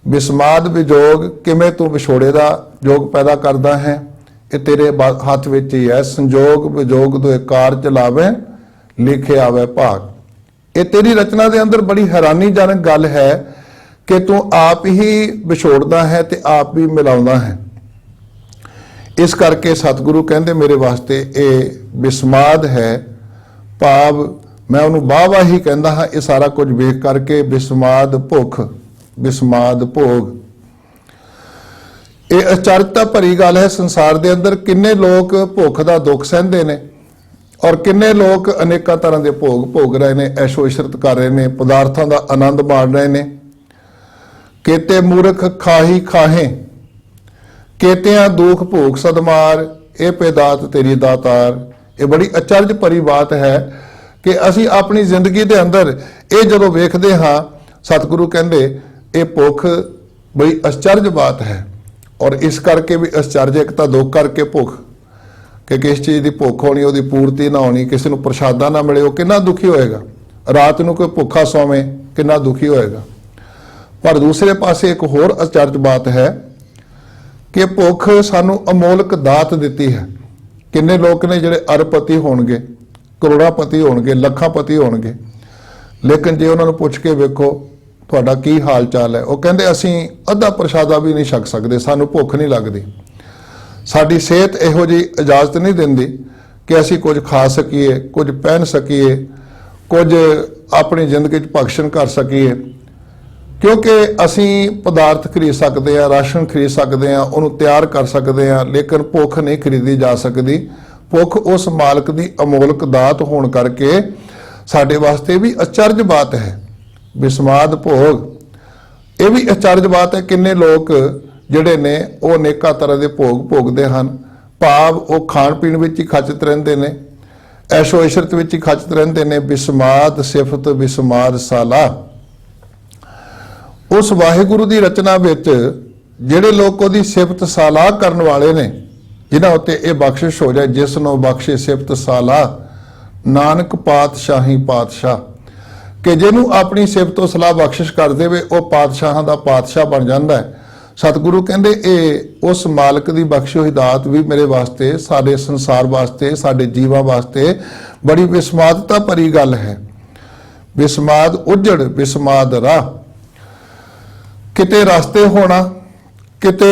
विस्माद विजोग किवें तू विछोड़े दा जोग पैदा करदा है, ये तेरे हाथ विच ही है। संजोग विजोग दो कार चलावे लिखे आवे भाग। ये तेरी रचना दे अंदर बड़ी हैरानीजनक गल है कि तू आप ही विछोड़दा है ते आप भी मिलाउंदा है। इस करके सतगुरु कहंदे मेरे वास्ते ये विस्माद है। भाव मैं उन्होंने वाह वाह ही कहता हाँ, ये सारा कुछ वेख करके विस्माद भुख विस्माद भोग। ये आश्चर्यता भरी गल है। संसार के अंदर किन्ने लोग भुख का दुख सहते हैं और किन्ने लोग अनेकों तरह के भोग भोग रहे हैं, ऐशो इशरत कर रहे हैं, पदार्थों का आनंद माण रहे हैं। केते मूर्ख खाही खाहे, केतियां दुख भोग सदमार, ये पैदात तेरी दातार। ये बड़ी आश्चर्य भरी बात है कि असी अपनी जिंदगी के अंदर ये जो वेखते हाँ, सतगुरु कहते ये भुख बड़ी आश्चर्य बात है। और इस करके भी आश्चर्य, एक तो दुख करके भुख कि किस चीज़ की भुख होनी, वो पूर्ति ना होनी, किसी को प्रसादा ना मिले, वो कितना दुखी होएगा। रात को कोई भुखा सोवे कितना दुखी होएगा। पर दूसरे पासे एक होर आश्चर्य बात है कि भुख सानू अमोलक दात दिती है। किन्ने लोग ने जिहड़े अरबपति होणगे, ਕਰੋੜਾਪਤੀ ਹੋਣਗੇ, ਲੱਖਾਂਪਤੀ ਹੋਣਗੇ, ਲੇਕਿਨ ਜੇ ਉਹਨਾਂ ਨੂੰ ਪੁੱਛ ਕੇ ਵੇਖੋ ਤੁਹਾਡਾ ਕੀ ਹਾਲ ਚਾਲ ਹੈ, ਉਹ ਕਹਿੰਦੇ ਅਸੀਂ ਅੱਧਾ ਪ੍ਰਸ਼ਾਦਾ ਵੀ ਨਹੀਂ ਛਕ ਸਕਦੇ, ਸਾਨੂੰ ਭੁੱਖ ਨਹੀਂ ਲੱਗਦੀ, ਸਾਡੀ ਸਿਹਤ ਇਹੋ ਜਿਹੀ ਇਜਾਜ਼ਤ ਨਹੀਂ ਦਿੰਦੀ ਕਿ ਅਸੀਂ ਕੁਝ ਖਾ ਸਕੀਏ, ਕੁਝ ਪਹਿਨ ਸਕੀਏ, ਕੁਝ ਆਪਣੀ ਜ਼ਿੰਦਗੀ 'ਚ ਭਖਸ਼ਣ ਕਰ ਸਕੀਏ, ਕਿਉਂਕਿ ਅਸੀਂ ਪਦਾਰਥ ਖਰੀਦ ਸਕਦੇ ਹਾਂ, ਰਾਸ਼ਨ ਖਰੀਦ ਸਕਦੇ ਹਾਂ, ਉਹਨੂੰ ਤਿਆਰ ਕਰ ਸਕਦੇ ਹਾਂ, ਲੇਕਿਨ ਭੁੱਖ ਨਹੀਂ ਖਰੀਦੀ ਜਾ ਸਕਦੀ। ਭੁੱਖ ਉਸ ਮਾਲਕ ਦੀ ਅਮੋਲਕ ਦਾਤ ਹੋਣ ਕਰਕੇ ਸਾਡੇ ਵਾਸਤੇ ਵੀ ਅਚਰਜ ਬਾਤ ਹੈ। ਬਿਸਮਾਦ ਭੋਗ ਇਹ ਵੀ ਅਚਰਜ ਬਾਤ ਹੈ। ਕਿੰਨੇ ਲੋਕ ਜਿਹੜੇ ਨੇ ਉਹ ਅਨੇਕਾਂ ਤਰ੍ਹਾਂ ਦੇ ਭੋਗ ਭੋਗਦੇ ਹਨ, ਭਾਵ ਉਹ ਖਾਣ ਪੀਣ ਵਿੱਚ ਹੀ ਖਚਤ ਰਹਿੰਦੇ ਨੇ, ਐਸ਼ੋ ਇਸ਼ਰਤ ਵਿੱਚ ਹੀ ਖਚਤ ਰਹਿੰਦੇ ਨੇ। ਬਿਸਮਾਦ ਸਿਫਤ ਬਿਸਮਾਦ ਸਾਲਾ, ਉਸ ਵਾਹਿਗੁਰੂ ਦੀ ਰਚਨਾ ਵਿੱਚ ਜਿਹੜੇ ਲੋਕ ਉਹਦੀ ਸਿਫਤ ਸਾਲਾ ਕਰਨ ਵਾਲੇ ਨੇ, ਜਿਨ੍ਹਾਂ ਉੱਤੇ ਇਹ ਬਖਸ਼ਿਸ਼ ਹੋ ਜਾਏ, ਜਿਸ ਨੂੰ ਬਖਸ਼ੇ ਸਿਫਤ ਸਾਲਾ ਨਾਨਕ ਪਾਤਸ਼ਾਹੀ ਪਾਤਸ਼ਾਹ, ਕਿ ਜਿਹਨੂੰ ਆਪਣੀ ਸਿਫਤ ਸਲਾਹ ਬਖਸ਼ਿਸ਼ ਕਰ ਦੇਵੇ ਉਹ ਪਾਤਸ਼ਾਹਾਂ ਦਾ ਪਾਤਸ਼ਾਹ ਬਣ ਜਾਂਦਾ ਹੈ। ਸਤਿਗੁਰੂ ਕਹਿੰਦੇ ਇਹ ਉਸ ਮਾਲਕ ਦੀ ਬਖਸ਼ੀ ਹੋਈ ਦਾਤ ਵੀ ਮੇਰੇ ਵਾਸਤੇ, ਸਾਡੇ ਸੰਸਾਰ ਵਾਸਤੇ, ਸਾਡੇ ਜੀਵਾਂ ਵਾਸਤੇ ਬੜੀ ਬਿਸਮਾਦਤਾ ਭਰੀ ਗੱਲ ਹੈ। ਬਿਸਮਾਦ ਉਜੜ ਬਿਸਮਾਦ ਰਾਹ, ਕਿਤੇ ਰਸਤੇ ਹੋਣਾ, ਕਿਤੇ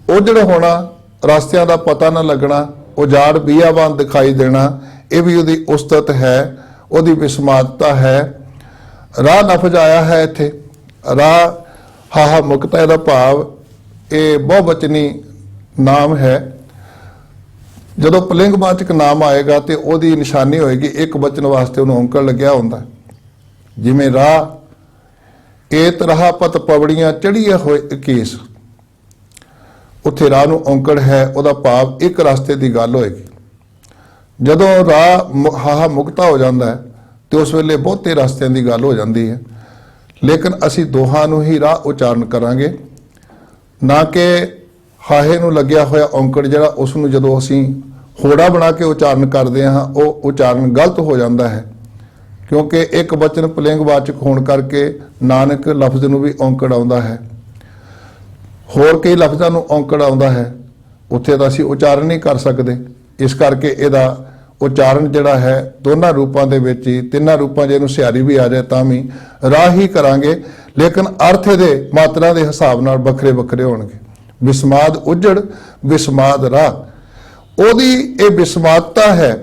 ਉਜੜ ਹੋਣਾ, ਰਸਤਿਆਂ ਦਾ ਪਤਾ ਨਾ ਲੱਗਣਾ, ਉਜਾੜ ਬੀਆਬਾਨ ਦਿਖਾਈ ਦੇਣਾ, ਇਹ ਵੀ ਉਹਦੀ ਉਸਤਤ ਹੈ, ਉਹਦੀ ਬਿਸਮਾਦਤਾ ਹੈ। ਰਾਹ ਲਫ਼ਜ਼ ਆਇਆ ਹੈ ਇੱਥੇ, ਰਾਹ ਹਾਹਾ ਮੁਕਤਾ, ਇਹਦਾ ਭਾਵ ਇਹ ਬਹੁਵਚਨੀ ਨਾਮ ਹੈ। ਜਦੋਂ ਪੁਲਿੰਗਵਾਚਕ ਨਾਮ ਆਏਗਾ ਤੇ ਉਹਦੀ ਨਿਸ਼ਾਨੀ ਹੋਏਗੀ ਇੱਕ ਵਚਨ ਵਾਸਤੇ ਉਹਨੂੰ ਔਂਕੜ ਲੱਗਿਆ ਹੁੰਦਾ, ਜਿਵੇਂ ਰਾਹ ਏਤ ਰਹਾ ਪਤ ਪਵੜੀਆਂ ਚੜੀਏ ਹੋਏ 21, ਉੱਥੇ ਰਾਹ ਨੂੰ ਔਂਕੜ ਹੈ, ਉਹਦਾ ਭਾਵ ਇੱਕ ਰਸਤੇ ਦੀ ਗੱਲ ਹੋਏਗੀ। ਜਦੋਂ ਰਾਹ ਹਾਹਾ ਮੁਕਤਾ ਹੋ ਜਾਂਦਾ ਹੈ ਤੇ ਉਸ ਵੇਲੇ ਬਹੁਤੇ ਰਸਤਿਆਂ ਦੀ ਗੱਲ ਹੋ ਜਾਂਦੀ ਹੈ, ਲੇਕਿਨ ਅਸੀਂ ਦੋਹਾਂ ਨੂੰ ਹੀ ਰਾਹ ਉਚਾਰਨ ਕਰਾਂਗੇ, ਨਾ ਕਿ ਹਾਹੇ ਨੂੰ ਲੱਗਿਆ ਹੋਇਆ ਔਂਕੜ ਜਿਹੜਾ ਉਸ ਨੂੰ ਜਦੋਂ ਅਸੀਂ ਹੋੜਾ ਬਣਾ ਕੇ ਉਚਾਰਨ ਕਰਦੇ ਹਾਂ ਉਹ ਉਚਾਰਨ ਗਲਤ ਹੋ ਜਾਂਦਾ ਹੈ, ਕਿਉਂਕਿ ਇੱਕ ਵਚਨ ਪੁਲਿੰਗਵਾਚਕ ਹੋਣ ਕਰਕੇ ਨਾਨਕ ਲਫ਼ਜ਼ ਨੂੰ ਵੀ ਔਂਕੜ ਆਉਂਦਾ ਹੈ, ਹੋਰ ਕਈ ਲਫ਼ਜ਼ਾਂ ਨੂੰ ਔਂਕੜ ਆਉਂਦਾ ਹੈ, ਉੱਥੇ ਤਾਂ ਅਸੀਂ ਉਚਾਰਨ ਨਹੀਂ ਕਰ ਸਕਦੇ। ਇਸ ਕਰਕੇ ਇਹਦਾ ਉਚਾਰਨ ਜਿਹੜਾ ਹੈ ਦੋਨਾਂ ਰੂਪਾਂ ਦੇ ਵਿੱਚ ਹੀ, ਤਿੰਨਾਂ ਰੂਪਾਂ ਜੇ ਇਹਨੂੰ ਸਿਹਾਰੀ ਵੀ ਆ ਜਾਏ ਤਾਂ ਵੀ ਰਾਹ ਹੀ ਕਰਾਂਗੇ, ਲੇਕਿਨ ਅਰਥ ਦੇ ਮਾਤਰਾ ਦੇ ਹਿਸਾਬ ਨਾਲ ਵੱਖਰੇ ਵੱਖਰੇ ਹੋਣਗੇ। ਬਿਸਮਾਦ ਉਜੜ ਬਿਸਮਾਦ ਰਾਹ, ਉਹਦੀ ਇਹ ਬਿਸਮਾਦਤਾ ਹੈ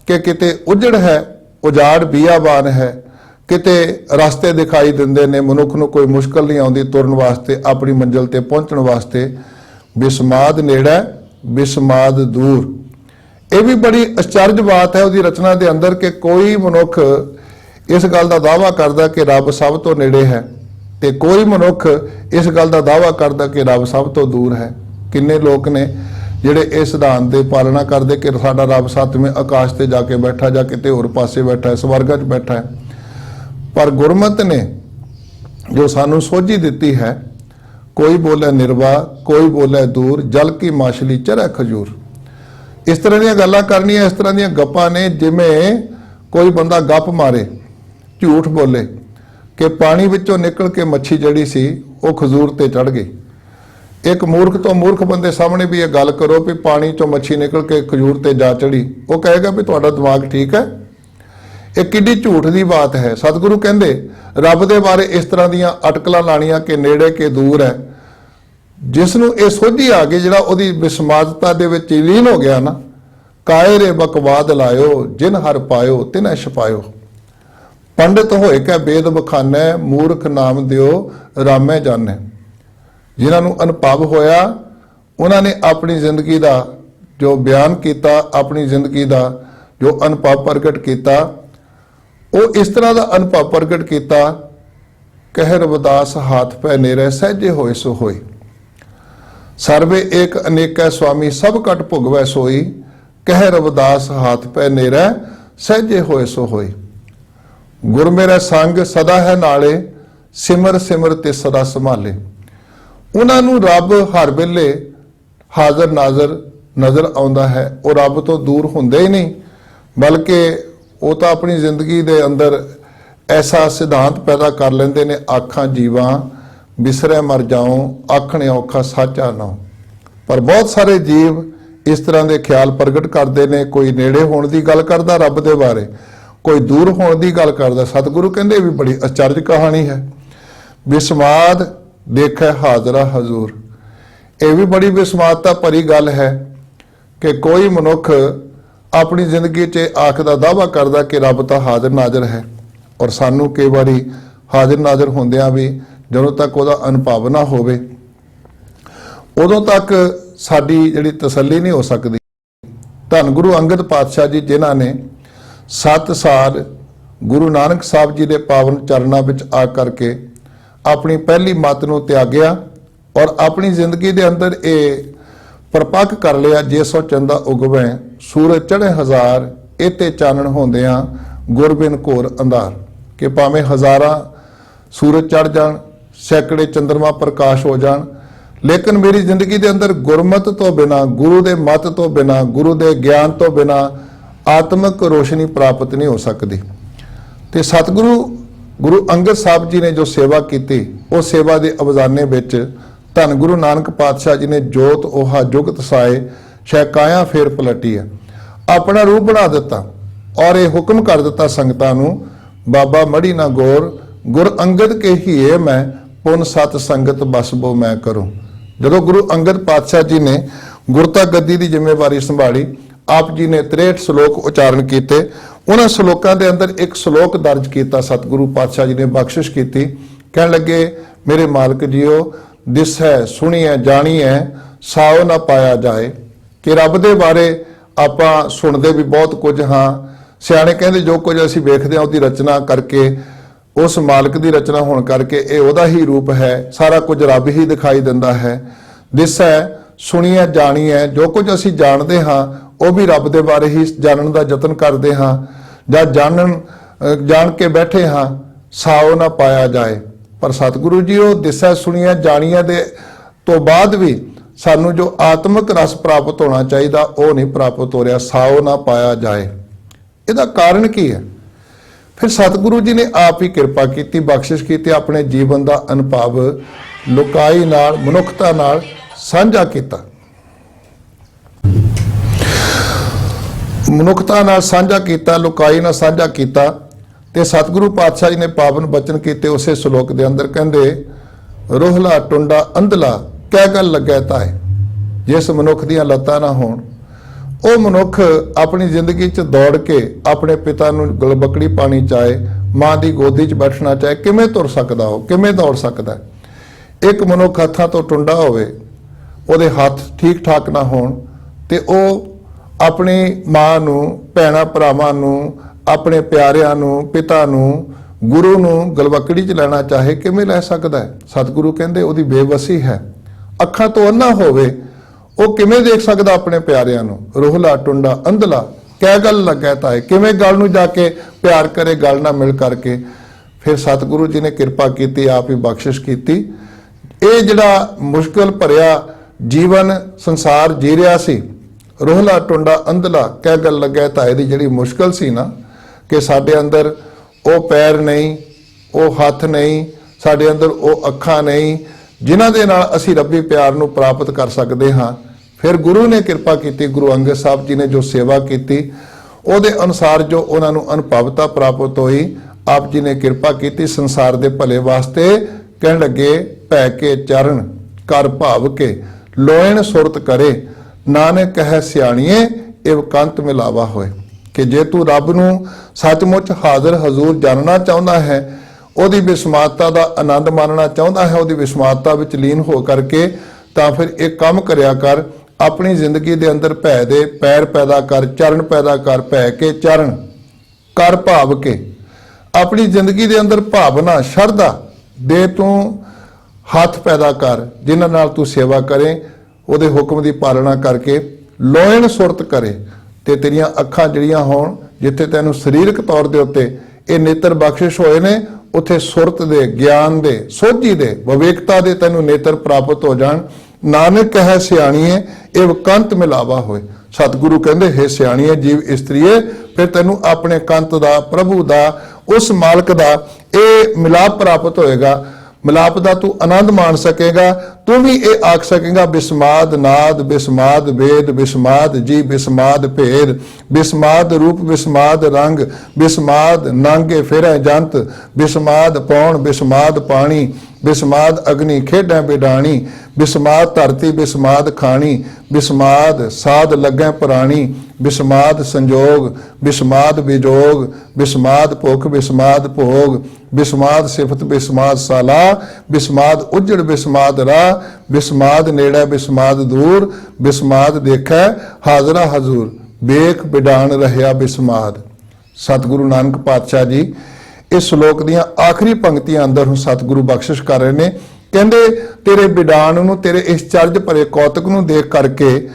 ਕਿ ਕਿਤੇ ਉਜੜ ਹੈ, ਉਜਾੜ ਬੀਆਬਾਨ ਹੈ, ਕਿਤੇ ਰਸਤੇ ਦਿਖਾਈ ਦਿੰਦੇ ਨੇ, ਮਨੁੱਖ ਨੂੰ ਕੋਈ ਮੁਸ਼ਕਲ ਨਹੀਂ ਆਉਂਦੀ ਤੁਰਨ ਵਾਸਤੇ, ਆਪਣੀ ਮੰਜ਼ਿਲ ਤੇ ਪਹੁੰਚਣ ਵਾਸਤੇ। ਬਿਸਮਾਦ ਨੇੜਾ ਬਿਸਮਾਦ ਦੂਰ, ਇਹ ਵੀ ਬੜੀ ਅਚਰਜ ਬਾਤ ਹੈ ਉਹਦੀ ਰਚਨਾ ਦੇ ਅੰਦਰ ਕਿ ਕੋਈ ਮਨੁੱਖ ਇਸ ਗੱਲ ਦਾ ਦਾਅਵਾ ਕਰਦਾ ਕਿ ਰੱਬ ਸਭ ਤੋਂ ਨੇੜੇ ਹੈ ਤੇ ਕੋਈ ਮਨੁੱਖ ਇਸ ਗੱਲ ਦਾ ਦਾਅਵਾ ਕਰਦਾ ਕਿ ਰੱਬ ਸਭ ਤੋਂ ਦੂਰ ਹੈ। ਕਿੰਨੇ ਲੋਕ ਨੇ ਜਿਹੜੇ ਇਸ ਸਿਧਾਂਤ ਦੇ ਪਾਲਣਾ ਕਰਦੇ ਕਿ ਸਾਡਾ ਰੱਬ ਸੱਤਵੇਂ ਆਕਾਸ਼ ਤੇ ਜਾ ਕੇ ਬੈਠਾ, ਜਾਂ ਕਿਤੇ ਹੋਰ ਪਾਸੇ ਬੈਠਾ ਹੈ, ਸਵਰਗਾਂ 'ਚ ਬੈਠਾ ਹੈ। ਪਰ ਗੁਰਮਤਿ ਨੇ ਜੋ ਸਾਨੂੰ ਸੋਝੀ ਦਿੱਤੀ ਹੈ, ਕੋਈ ਬੋਲੇ ਨਿਰਵਾ, ਕੋਈ ਬੋਲੇ ਦੂਰ, ਜਲ ਕੀ ਮਾਛਲੀ ਚਰੈ ਖਜੂਰ, ਇਸ ਤਰ੍ਹਾਂ ਦੀਆਂ ਗੱਲਾਂ ਕਰਨੀਆਂ, ਇਸ ਤਰ੍ਹਾਂ ਦੀਆਂ ਗੱਪਾਂ ਨੇ ਜਿਵੇਂ ਕੋਈ ਬੰਦਾ ਗੱਪ ਮਾਰੇ, ਝੂਠ ਬੋਲੇ ਕਿ ਪਾਣੀ ਵਿੱਚੋਂ ਨਿਕਲ ਕੇ ਮੱਛੀ ਜਿਹੜੀ ਸੀ ਉਹ ਖਜੂਰ ਤੇ ਚੜ ਗਈ। ਇੱਕ ਮੂਰਖ ਤੋਂ ਮੂਰਖ ਬੰਦੇ ਸਾਹਮਣੇ ਵੀ ਇਹ ਗੱਲ ਕਰੋ ਵੀ ਪਾਣੀ ਚੋਂ ਮੱਛੀ ਨਿਕਲ ਕੇ ਖਜੂਰ ਤੇ ਜਾ ਚੜੀ, ਉਹ ਕਹੇਗਾ ਵੀ ਤੁਹਾਡਾ ਦਿਮਾਗ ਠੀਕ ਹੈ। ਇਹ ਕਿੱਡੀ ਝੂਠ ਦੀ ਬਾਤ ਹੈ। ਸਤਿਗੁਰੂ ਕਹਿੰਦੇ ਰੱਬ ਦੇ ਬਾਰੇ ਇਸ ਤਰ੍ਹਾਂ ਦੀਆਂ ਅਟਕਲਾਂ ਲਾਣੀਆਂ ਕਿ ਨੇੜੇ ਕਿ ਦੂਰ ਹੈ, ਜਿਸ ਨੂੰ ਇਹ ਸੋਝੀ ਆ ਗਈ, ਜਿਹੜਾ ਉਹਦੀ ਬਿਸਮਾਦਤਾ ਦੇ ਵਿੱਚ ਲੀਨ ਹੋ ਗਿਆ ਨਾ, ਕਾਇ ਰੇ ਬਕਵਾਦ ਲਾਇਓ ਜਿਨ ਹਰ ਪਾਇਓ ਤਿਨੈ ਛਪਾਇਓ, ਪੰਡਿਤ ਹੋਏ ਕੈ ਬੇਦ ਬਖਾਨੈ, ਮੂਰਖ ਨਾਮ ਦਿਓ ਰਾਮੈ ਜਾਣੈ। ਜਿਨ੍ਹਾਂ ਨੂੰ ਅਨੁਭਵ ਹੋਇਆ ਉਹਨਾਂ ਨੇ ਆਪਣੀ ਜ਼ਿੰਦਗੀ ਦਾ ਜੋ ਬਿਆਨ ਕੀਤਾ, ਆਪਣੀ ਜ਼ਿੰਦਗੀ ਦਾ ਜੋ ਅਨੁਭਵ ਪ੍ਰਗਟ ਕੀਤਾ, ਉਹ ਇਸ ਤਰ੍ਹਾਂ ਦਾ ਅਨੁਭਵ ਪ੍ਰਗਟ ਕੀਤਾ, ਕਹਿ ਰਵਿਦਾਸ ਹਾਥ ਪੈ ਨੇਰੇ ਸਹਿਜੇ ਹੋਏ ਸੋ ਹੋਈ, ਸਰਵੇ ਏਕ ਅਨੇਕੈ ਸੁਆਮੀ ਸਭ ਕਟ ਭੁਗਵੈ ਸੋਈ, ਕਹਿ ਰਵਿਦਾਸ ਹਾਥ ਪੈ ਨੇਰੇ ਸਹਿਜੇ ਹੋਏ ਸੋ ਹੋਈ। ਗੁਰ ਮੇਰਾ ਸੰਗ ਸਦਾ ਹੈ ਨਾਲੇ, ਸਿਮਰ ਸਿਮਰ ਤੇ ਸਦਾ ਸੰਭਾਲੇ। ਉਹਨਾਂ ਨੂੰ ਰੱਬ ਹਰ ਵੇਲੇ ਹਾਜ਼ਰ ਨਾਜ਼ਰ ਨਜ਼ਰ ਆਉਂਦਾ ਹੈ, ਉਹ ਰੱਬ ਤੋਂ ਦੂਰ ਹੁੰਦੇ ਹੀ ਨਹੀਂ, ਬਲਕਿ ਉਹ ਤਾਂ ਆਪਣੀ ਜ਼ਿੰਦਗੀ ਦੇ ਅੰਦਰ ਐਸਾ ਸਿਧਾਂਤ ਪੈਦਾ ਕਰ ਲੈਂਦੇ ਨੇ, ਆਖਾਂ ਜੀਵਾਂ ਬਿਸਰੈ ਮਰ ਜਾਉ, ਆਖਣੇ ਔਖਾ ਸਾਚਾ ਨਾ। ਪਰ ਬਹੁਤ ਸਾਰੇ ਜੀਵ इस तरह के ख्याल प्रगट करते हैं। कोई नेड़े होने की गल करता रब के बारे, कोई दूर होने की गल करता। सतगुरु कहते भी बड़ी आश्चर्य कहानी है। विस्माद देखे हाजरा हजूर, ये भी बड़ी विस्मादता भरी गल है कि कोई मनुख अपनी जिंदगी च आख का दावा करता कि रब तो हाजिर नाजर है, और सानू कई बारी हाजिर नाजर होंदियां भी ਜਦੋਂ तक ਉਹਦਾ अनुभव ना होवे उदों तक साडी जिहड़ी तसल्ली नहीं हो सकती। धन गुरु अंगद पातशाह जी जिन्हां ने 7 साल गुरु नानक साहब जी के पावन चरणों में आ करके अपनी पहली मत नूं त्यागया और अपनी जिंदगी के अंदर ये परपक्क कर लिया, जे सो चंदा उगवे सूरज चढ़े हजार, इते चानण होंदियां गुर बिन घोर अंधार। कि भावें हज़ारां सूरज चढ़ जाण, सैकड़े चंद्रमा प्रकाश हो जाण, लेकिन मेरी जिंदगी के अंदर गुरमत तो बिना, गुरु के मत तो बिना, गुरु के ज्ञान तो बिना आत्मक रोशनी प्राप्त नहीं हो सकती। तो सतगुरु गुरु अंगद साहब जी ने जो सेवा की, उस सेवा के अवजाने विच धन गुरु नानक पातशाह जी ने जोत ओहा जुगत साए शैकाया फेर पलटी है, अपना रूप बना दिता और ये हुक्म कर दिता संगतां नूं, बाबा मड़ी ना गोर गुर अंगद के ही है मैं, पुन सत संगत बस बो मैं करूं। जदों गुरु अंगद पातशाह जी ने गुरता गद्दी की जिम्मेवारी संभाली, आप जी ने 63 श्लोक उचारण किए। उन्होंने श्लोकों के अंदर एक श्लोक दर्ज किया, सतगुरु पातशाह जी ने बख्शिश की। कह लगे मेरे मालक जीओ, दिस है सुनी है जानी है साओ ना पाया जाए। कि रब के बारे आपां सुनते भी बहुत कुछ हाँ, सियाणे कहते जो कुछ असीं वेखदे हां उसदी रचना करके, उस मालक की रचना होने करके ये उहदा ही रूप है, सारा कुछ रब ही दिखाई दिंदा है। दिस है सुनी है जानी है, जो कुछ असीं जानते हाँ वह भी रब के बारे ही जानने का यतन करते हाँ, जां जान के बैठे हाँ साओ ना पाया जाए। पर सतगुरु जी वो दिसा सुनिया जानिया दे तो बाद भी सानू जो आत्मक रस प्राप्त होना चाहिए वो नहीं प्राप्त हो रहा, साओ ना पाया जाए। इसका कारण की है? फिर सतगुरु जी ने आप ही कृपा की, बख्शिश की, अपने जीवन का अनुभव लुकाई नाल मनुखता नाल साझा किया। मनुखता नाल साझा किया, लुकाई नाल साझा किया। ते सतगुरु पातशाह जी ने पावन बचन किए उस श्लोक के अंदर, कहते रोहला टुंडा अंधला कै गल लगे ताए। जिस मनुख दियां लत्तां ना होण, वो मनुख अपनी जिंदगी च दौड़ के अपने पिता नूं गलबकड़ी पानी चाहे, मां की गोदी च बैठना चाहे, किवें तुर सकदा हो, किवें दौड़ सकदा है? एक मनुख हत्थां तो टुंडा होवे, उहदे हत्थ ठीक ठाक ना होण ते ओ अपनी मां नूं, भैणां भरावां नूं, अपने प्यारिਆਂ नूं, पिता नूं, गुरु नूं गलबकड़ी च लैना चाहे, किवें लै सकदा है? सतगुरु कहंदे उहदी बेवसी है। अखां तो अन्ना होवे, वो किवें देख सकदा अपने प्यारिਆਂ नूं? रोहला टुंडा अंधला कै गल लगे ताए, किवें गल नूं जाके प्यार करे गल ना मिल करके। फिर सतगुरु जी ने कृपा की, आप ही बख्शिश की। ये जिहड़ा मुश्किल भरिया जीवन संसार जी रहा सी, रोहला टुंडा अंधला कै गल लगे ताए दी जिहड़ी मुश्किल सी ना, कि साडे अंदर वो पैर नहीं, वो हथ नहीं, साडे अंदर वो अखां नहीं जिन्हां दे नाल असीं रब्बी प्यार नूं प्राप्त कर सकते हाँ। फिर गुरु ने कृपा की, गुरु अंगद साहब जी ने जो सेवा की ਉਹਦੇ अनुसार जो उन्होंने अनुभवता प्राप्त हुई, आप जी ने कृपा की संसार के भले वास्ते। कह लगे भै के चरण कर भाव के लोयन सुरत करे, नानक कह सियाणीए इव कंत मिलावा होए। कि जे तू रब नूं सचमुच हाजिर हजूर जानना चाहता है, ਉਹਦੀ विस्मादता का आनंद मानना चाहता है, ਉਹਦੀ विस्मादता विच लीन हो करके, तो फिर एक काम करिया कर, अपनी जिंदगी के अंदर भै दे पैर पैदा कर, चरण पैदा कर, भै के चरण कर भाव के, अपनी जिंदगी के अंदर भावना शरधा दे तू हथ पैदा कर, जिन्हां नाल तू सेवा करें, ਉਹਦੇ हुक्म की पालना करके लोयन सुरत करे। ते तेरियां अखां जिहड़ियां होण, जिथे तैनूं सरीरक तौर के उत्ते ये नेत्र बख्शिश होए ने, उत्थे सुरत दे, ज्ञान दे, सोझी दे, विवेकता दे तैनूं नेत्र प्राप्त हो जाण। नानक कह सियाणीए इव कंत मिलावा होए। सतगुरु कहंदे हे सियाणीए जीव इस्त्रीए, फिर तैनूं अपने कंत दा, प्रभु दा, उस मालक दा ये मिलाप प्राप्त होएगा। ਮਿਲਾਪ ਦਾ ਤੂੰ ਆਨੰਦ ਮਾਣ ਸਕੇਗਾ। ਤੂੰ ਵੀ ਇਹ ਆਖ ਸਕੇਗਾ ਬਿਸਮਾਦ ਨਾਦ, ਬਿਸਮਾਦ ਵੇਦ, ਬਿਸਮਾਦ ਜੀ, ਬਿਸਮਾਦ ਭੇਦ, ਬਿਸਮਾਦ ਰੂਪ, ਬਿਸਮਾਦ ਰੰਗ, ਬਿਸਮਾਦ ਨੰਗੇ ਫਿਰੈ ਜੰਤ, ਬਿਸਮਾਦ ਪੌਣ, ਬਿਸਮਾਦ ਪਾਣੀ, ਬਿਸਮਾਦ ਅਗਨੀ ਖੇਡਾਂ ਬਿਡਾਣੀ, ਬਿਸਮਾਦ ਧਰਤੀ, ਬਿਸਮਾਦ ਖਾਣੀ, ਬਿਸਮਾਦ ਸਾਧ ਲੱਗੈ ਪੁਰਾਣੀ, ਬਿਸਮਾਦ ਸੰਜੋਗ, ਬਿਸਮਾਦ ਵਿਜੋਗ, ਬਿਸਮਾਦ ਭੁਖ, ਬਿਸਮਾਦ ਭੋਗ, ਬਿਸਮਾਦ ਸਿਫਤ, ਬਿਸਮਾਦ ਸਾਲਾ, ਬਿਸਮਾਦ ਉਜੜ, ਬਿਸਮਾਦ ਰਾਹ, ਬਿਸਮਾਦ ਨੇੜੇ, ਬਿਸਮਾਦ ਦੂਰ, ਬਿਸਮਾਦ ਦੇਖੈ ਹਾਜ਼ਰਾ ਹਜ਼ੂਰ, ਵੇਖ ਬਿਡਾਨ ਰਹਿਆ ਬਿਸਮਾਦ। ਸਤਿਗੁਰੂ ਨਾਨਕ ਪਾਤਸ਼ਾਹ ਜੀ ਇਸ ਸ਼ਲੋਕ ਦੀਆਂ ਆਖਰੀ ਪੰਕਤੀਆਂ ਅੰਦਰ ਹੁਣ ਸਤਿਗੁਰੂ ਬਖਸ਼ਿਸ਼ ਕਰ ਰਹੇ ਨੇ। ਕਹਿੰਦੇ ਤੇਰੇ ਬਿਡਾਨ ਨੂੰ, ਤੇਰੇ ਇਸ ਚਰਜ ਭਰੇ ਕੌਤਕ ਨੂੰ ਦੇਖ ਕਰਕੇ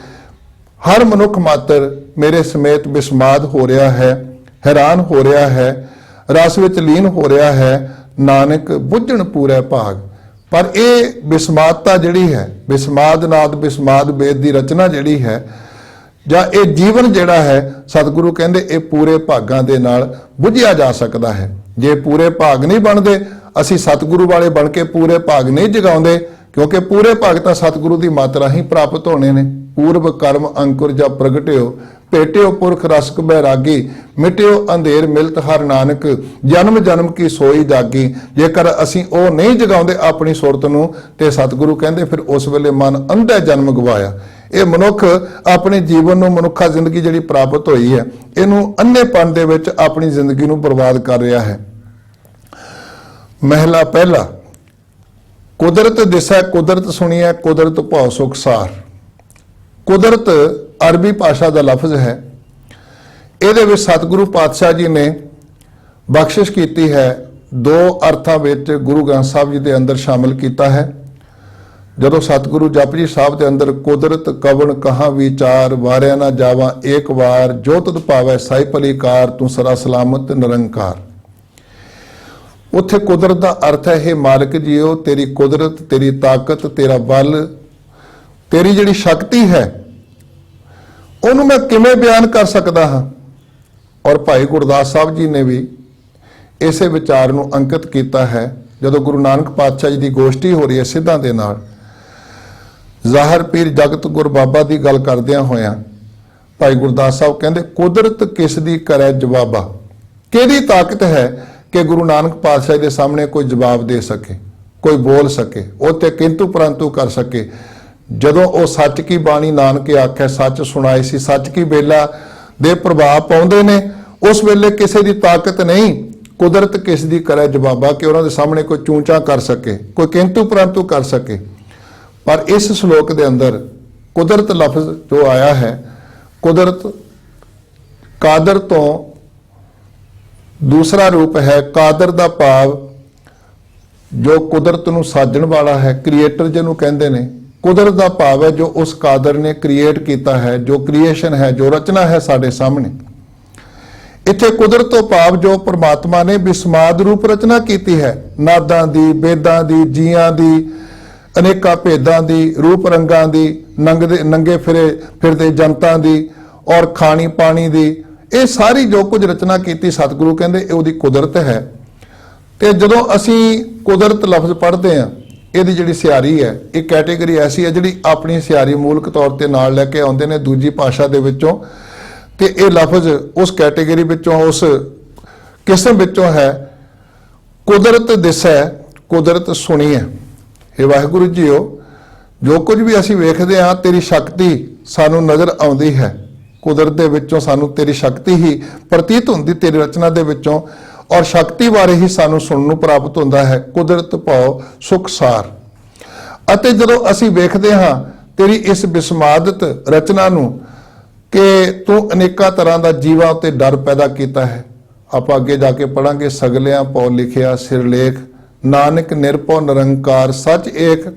ਹਰ ਮਨੁੱਖ ਮਾਤਰ ਮੇਰੇ ਸਮੇਤ ਬਿਸਮਾਦ ਹੋ ਰਿਹਾ ਹੈ, ਹੈਰਾਨ ਹੋ ਰਿਹਾ ਹੈ, ਰਸ ਵਿੱਚ ਲੀਨ ਹੋ ਰਿਹਾ ਹੈ। ਨਾਨਕ ਬੁੱਝਣ ਪੂਰੇ ਭਾਗ। ਪਰ ਇਹ ਬਿਸਮਾਦਤਾ ਜਿਹੜੀ ਹੈ, ਬਿਸਮਾਦ ਨਾਦ, ਬਿਸਮਾਦ ਵੇਦ ਦੀ ਰਚਨਾ ਜਿਹੜੀ ਹੈ, ਜਾਂ ਇਹ ਜੀਵਨ ਜਿਹੜਾ ਹੈ, ਸਤਿਗੁਰੂ ਕਹਿੰਦੇ ਇਹ ਪੂਰੇ ਭਾਗਾਂ ਦੇ ਨਾਲ ਬੁੱਝਿਆ ਜਾ ਸਕਦਾ ਹੈ। ਜੇ ਪੂਰੇ ਭਾਗ ਨਹੀਂ ਬਣਦੇ, ਅਸੀਂ ਸਤਿਗੁਰੂ ਵਾਲੇ ਬਣ ਕੇ ਪੂਰੇ ਭਾਗ ਨਹੀਂ ਜਗਾਉਂਦੇ, ਕਿਉਂਕਿ ਪੂਰੇ ਭਾਗ ਤਾਂ ਸਤਿਗੁਰੂ ਦੀ ਮਾਤਰਾ ਹੀ ਪ੍ਰਾਪਤ ਹੋਣੇ ਨੇ। ਪੂਰਬ ਕਰਮ ਅੰਕੁਰ ਜਾਂ ਪ੍ਰਗਟਿਓ, ਭੇਟਿਓ ਪੁਰਖ ਰਸਕ ਬੈਰਾਗੀ, ਮਿਟਿਓ ਅੰਧੇਰ ਮਿਲਤ ਹਰ ਨਾਨਕ, ਜਨਮ ਜਨਮ ਕੀ ਸੋਈ ਜਾਗੀ। ਜੇਕਰ ਅਸੀਂ ਉਹ ਨਹੀਂ ਜਗਾਉਂਦੇ ਆਪਣੀ ਸੁਰਤ ਨੂੰ, ਤੇ ਸਤਿਗੁਰੂ ਕਹਿੰਦੇ ਫਿਰ ਉਸ ਵੇਲੇ ਮਨ ਅੰਧੇ ਜਨਮ ਗਵਾਇਆ। ਇਹ ਮਨੁੱਖ ਆਪਣੇ ਜੀਵਨ ਨੂੰ, ਮਨੁੱਖਾ ਜ਼ਿੰਦਗੀ ਜਿਹੜੀ ਪ੍ਰਾਪਤ ਹੋਈ ਹੈ, ਇਹਨੂੰ ਅੰਨੇਪਣ ਦੇ ਵਿੱਚ ਆਪਣੀ ਜ਼ਿੰਦਗੀ ਨੂੰ ਬਰਬਾਦ ਕਰ ਰਿਹਾ ਹੈ। ਮਹਿਲਾ ਪਹਿਲਾ, ਕੁਦਰਤ ਦਿਸੈ ਕੁਦਰਤ ਸੁਣੀਐ, ਕੁਦਰਤ ਭਉ ਸੁਖ ਸਾਰ। ਕੁਦਰਤ ਅਰਬੀ ਭਾਸ਼ਾ ਦਾ ਲਫ਼ਜ਼ ਹੈ। ਇਹਦੇ ਵਿੱਚ ਸਤਿਗੁਰੂ ਪਾਤਸ਼ਾਹ ਜੀ ਨੇ ਬਖਸ਼ਿਸ਼ ਕੀਤੀ ਹੈ, ਦੋ ਅਰਥਾਂ ਵਿੱਚ ਗੁਰੂ ਗ੍ਰੰਥ ਸਾਹਿਬ ਜੀ ਦੇ ਅੰਦਰ ਸ਼ਾਮਿਲ ਕੀਤਾ ਹੈ। ਜਦੋਂ ਸਤਿਗੁਰੂ ਜਪਜੀ ਸਾਹਿਬ ਦੇ ਅੰਦਰ ਕੁਦਰਤ ਕਵਣ ਕਹਾ ਵਿਚਾਰ, ਵਾਰਿਆ ਨਾ ਜਾਵਾਂ ਏਕ ਵਾਰ, ਜੋ ਤੁਧ ਭਾਵੈ ਸਾਈ ਭਲੀਕਾਰ, ਤੂੰ ਸਦਾ ਸਲਾਮਤ ਨਿਰੰਕਾਰ। ਉੱਥੇ ਕੁਦਰਤ ਦਾ ਅਰਥ ਹੈ, ਇਹ ਮਾਲਕ ਜੀਓ, ਤੇਰੀ ਕੁਦਰਤ, ਤੇਰੀ ਤਾਕਤ, ਤੇਰਾ ਬਲ, ਤੇਰੀ ਜਿਹੜੀ ਸ਼ਕਤੀ ਹੈ, ਉਹਨੂੰ ਮੈਂ ਕਿਵੇਂ ਬਿਆਨ ਕਰ ਸਕਦਾ ਹਾਂ। ਔਰ ਭਾਈ ਗੁਰਦਾਸ ਸਾਹਿਬ ਜੀ ਨੇ ਵੀ ਇਸੇ ਵਿਚਾਰ ਨੂੰ ਅੰਕਿਤ ਕੀਤਾ ਹੈ। ਜਦੋਂ ਗੁਰੂ ਨਾਨਕ ਪਾਤਸ਼ਾਹ ਜੀ ਦੀ ਗੋਸ਼ਟੀ ਹੋ ਰਹੀ ਹੈ ਸਿੱਧਾਂ ਦੇ ਨਾਲ, ਜ਼ਾਹਰ ਪੀਰ ਜਗਤ ਗੁਰ ਬਾਬਾ ਦੀ ਗੱਲ ਕਰਦਿਆਂ ਹੋਇਆਂ ਭਾਈ ਗੁਰਦਾਸ ਸਾਹਿਬ ਕਹਿੰਦੇ, ਕੁਦਰਤ ਕਿਸ ਦੀ ਕਰੈ ਜਵਾਬਾ। ਕਿਹਦੀ ਤਾਕਤ ਹੈ ਕਿ ਗੁਰੂ ਨਾਨਕ ਪਾਤਸ਼ਾਹ ਦੇ ਸਾਹਮਣੇ ਕੋਈ ਜਵਾਬ ਦੇ ਸਕੇ, ਕੋਈ ਬੋਲ ਸਕੇ, ਉਹ ਤੇ ਕਿੰਤੂ ਪਰੰਤੂ ਕਰ ਸਕੇ। ਜਦੋਂ ਉਹ ਸੱਚ ਕੀ ਬਾਣੀ ਨਾਨਕੇ ਆਖਿਆ, ਸੱਚ ਸੁਣਾਈ ਸੀ, ਸੱਚ ਕੀ ਬੇਲਾ ਦੇ ਪ੍ਰਭਾਵ ਪਾਉਂਦੇ ਨੇ, ਉਸ ਵੇਲੇ ਕਿਸੇ ਦੀ ਤਾਕਤ ਨਹੀਂ, ਕੁਦਰਤ ਕਿਸ ਦੀ ਕਰੇ ਜਵਾਬਾ, ਕਿ ਉਹਨਾਂ ਦੇ ਸਾਹਮਣੇ ਕੋਈ ਚੂੰਚਾ ਕਰ ਸਕੇ, ਕੋਈ ਕਿੰਤੂ ਪਰੰਤੂ ਕਰ ਸਕੇ। ਪਰ ਇਸ ਸ਼ਲੋਕ ਦੇ ਅੰਦਰ ਕੁਦਰਤ ਲਫ਼ਜ਼ ਜੋ ਆਇਆ ਹੈ, ਕੁਦਰਤ ਕਾਦਰ ਤੋਂ ਦੂਸਰਾ ਰੂਪ ਹੈ। ਕਾਦਰ ਦਾ ਭਾਵ ਜੋ ਕੁਦਰਤ ਨੂੰ ਸਾਜਣ ਵਾਲਾ ਹੈ, ਕ੍ਰੀਏਟਰ ਜਿਹਨੂੰ ਕਹਿੰਦੇ ਨੇ। ਕੁਦਰਤ ਦਾ ਭਾਵ ਹੈ ਜੋ ਉਸ ਕਾਦਰ ਨੇ ਕ੍ਰੀਏਟ ਕੀਤਾ ਹੈ, ਜੋ ਕ੍ਰੀਏਸ਼ਨ ਹੈ, ਜੋ ਰਚਨਾ ਹੈ ਸਾਡੇ ਸਾਹਮਣੇ। ਇੱਥੇ ਕੁਦਰਤ ਤੋਂ ਭਾਵ ਜੋ ਪ੍ਰਮਾਤਮਾ ਨੇ ਬਿਸਮਾਦ ਰੂਪ ਰਚਨਾ ਕੀਤੀ ਹੈ, ਨਾਦਾਂ ਦੀ, ਵੇਦਾਂ ਦੀ, ਜੀਆਂ ਦੀ, ਅਨੇਕਾਂ ਭੇਦਾਂ ਦੀ, ਰੂਪ ਰੰਗਾਂ ਦੀ, ਨੰਗੇ ਫਿਰਦੇ ਜਨਤਾਂ ਦੀ, ਔਰ ਖਾਣੀ ਪਾਣੀ ਦੀ, ਇਹ ਸਾਰੀ ਜੋ ਕੁਝ ਰਚਨਾ ਕੀਤੀ ਸਤਿਗੁਰੂ ਕਹਿੰਦੇ ਇਹ ਉਹਦੀ ਕੁਦਰਤ ਹੈ। ਤੇ ਜਦੋਂ ਅਸੀਂ ਕੁਦਰਤ ਲਫ਼ਜ਼ ਪੜ੍ਹਦੇ ਹਾਂ, ਇਹਦੀ ਜਿਹੜੀ ਸਿਆਰੀ ਹੈ, ਇਹ ਕੈਟੇਗਰੀ ਐਸੀ ਹੈ ਜਿਹੜੀ ਆਪਣੀ ਸਿਆਰੀ ਮੂਲਕ ਤੌਰ ਤੇ ਨਾਲ ਲੈ ਕੇ ਆਉਂਦੇ ਨੇ ਦੂਜੀ ਭਾਸ਼ਾ ਦੇ ਵਿੱਚੋਂ, ਤੇ ਇਹ ਲਫ਼ਜ਼ ਉਸ ਕੈਟੇਗਰੀ ਵਿੱਚੋਂ, ਉਸ ਕਿਸਮ ਵਿੱਚੋਂ ਹੈ। ਕੁਦਰਤ ਦਿਸੈ ਕੁਦਰਤ ਸੁਣੀਐ। ਇਹ ਵਾਹਿਗੁਰੂ ਜੀਓ, ਜੋ ਕੁਝ ਵੀ ਅਸੀਂ ਵੇਖਦੇ ਹਾਂ, ਤੇਰੀ ਸ਼ਕਤੀ ਸਾਨੂੰ ਨਜ਼ਰ ਆਉਂਦੀ ਹੈ। ਕੁਦਰਤ ਦੇ ਵਿੱਚੋਂ ਸਾਨੂੰ ਤੇਰੀ ਸ਼ਕਤੀ ਹੀ ਪ੍ਰਤੀਤ ਹੁੰਦੀ, ਤੇਰੀ ਰਚਨਾ ਦੇ ਵਿੱਚੋਂ, ਔਰ ਸ਼ਕਤੀ ਬਾਰੇ ਹੀ ਸਾਨੂੰ ਸੁਣਨ ਨੂੰ ਪ੍ਰਾਪਤ ਹੁੰਦਾ ਹੈ। ਕੁਦਰਤ ਭਉ ਸੁਖ ਸਾਰ। ਅਤੇ ਜਦੋਂ ਅਸੀਂ ਵੇਖਦੇ ਹਾਂ ਤੇਰੀ ਇਸ ਬਿਸਮਾਦਤ ਰਚਨਾ ਨੂੰ, ਕਿ ਤੂੰ ਅਨੇਕਾਂ ਤਰ੍ਹਾਂ ਦਾ ਜੀਵਾਂ ਉੱਤੇ ਡਰ ਪੈਦਾ ਕੀਤਾ ਹੈ। ਆਪਾਂ ਅੱਗੇ ਜਾ ਕੇ ਪੜਾਂਗੇ, ਸਗਲਿਆਂ ਭਉ ਲਿਖਿਆ ਸਿਰਲੇਖ, ਨਾਨਕ ਨਿਰਭਉ ਨਿਰੰਕਾਰ ਸੱਚ ਏਕ,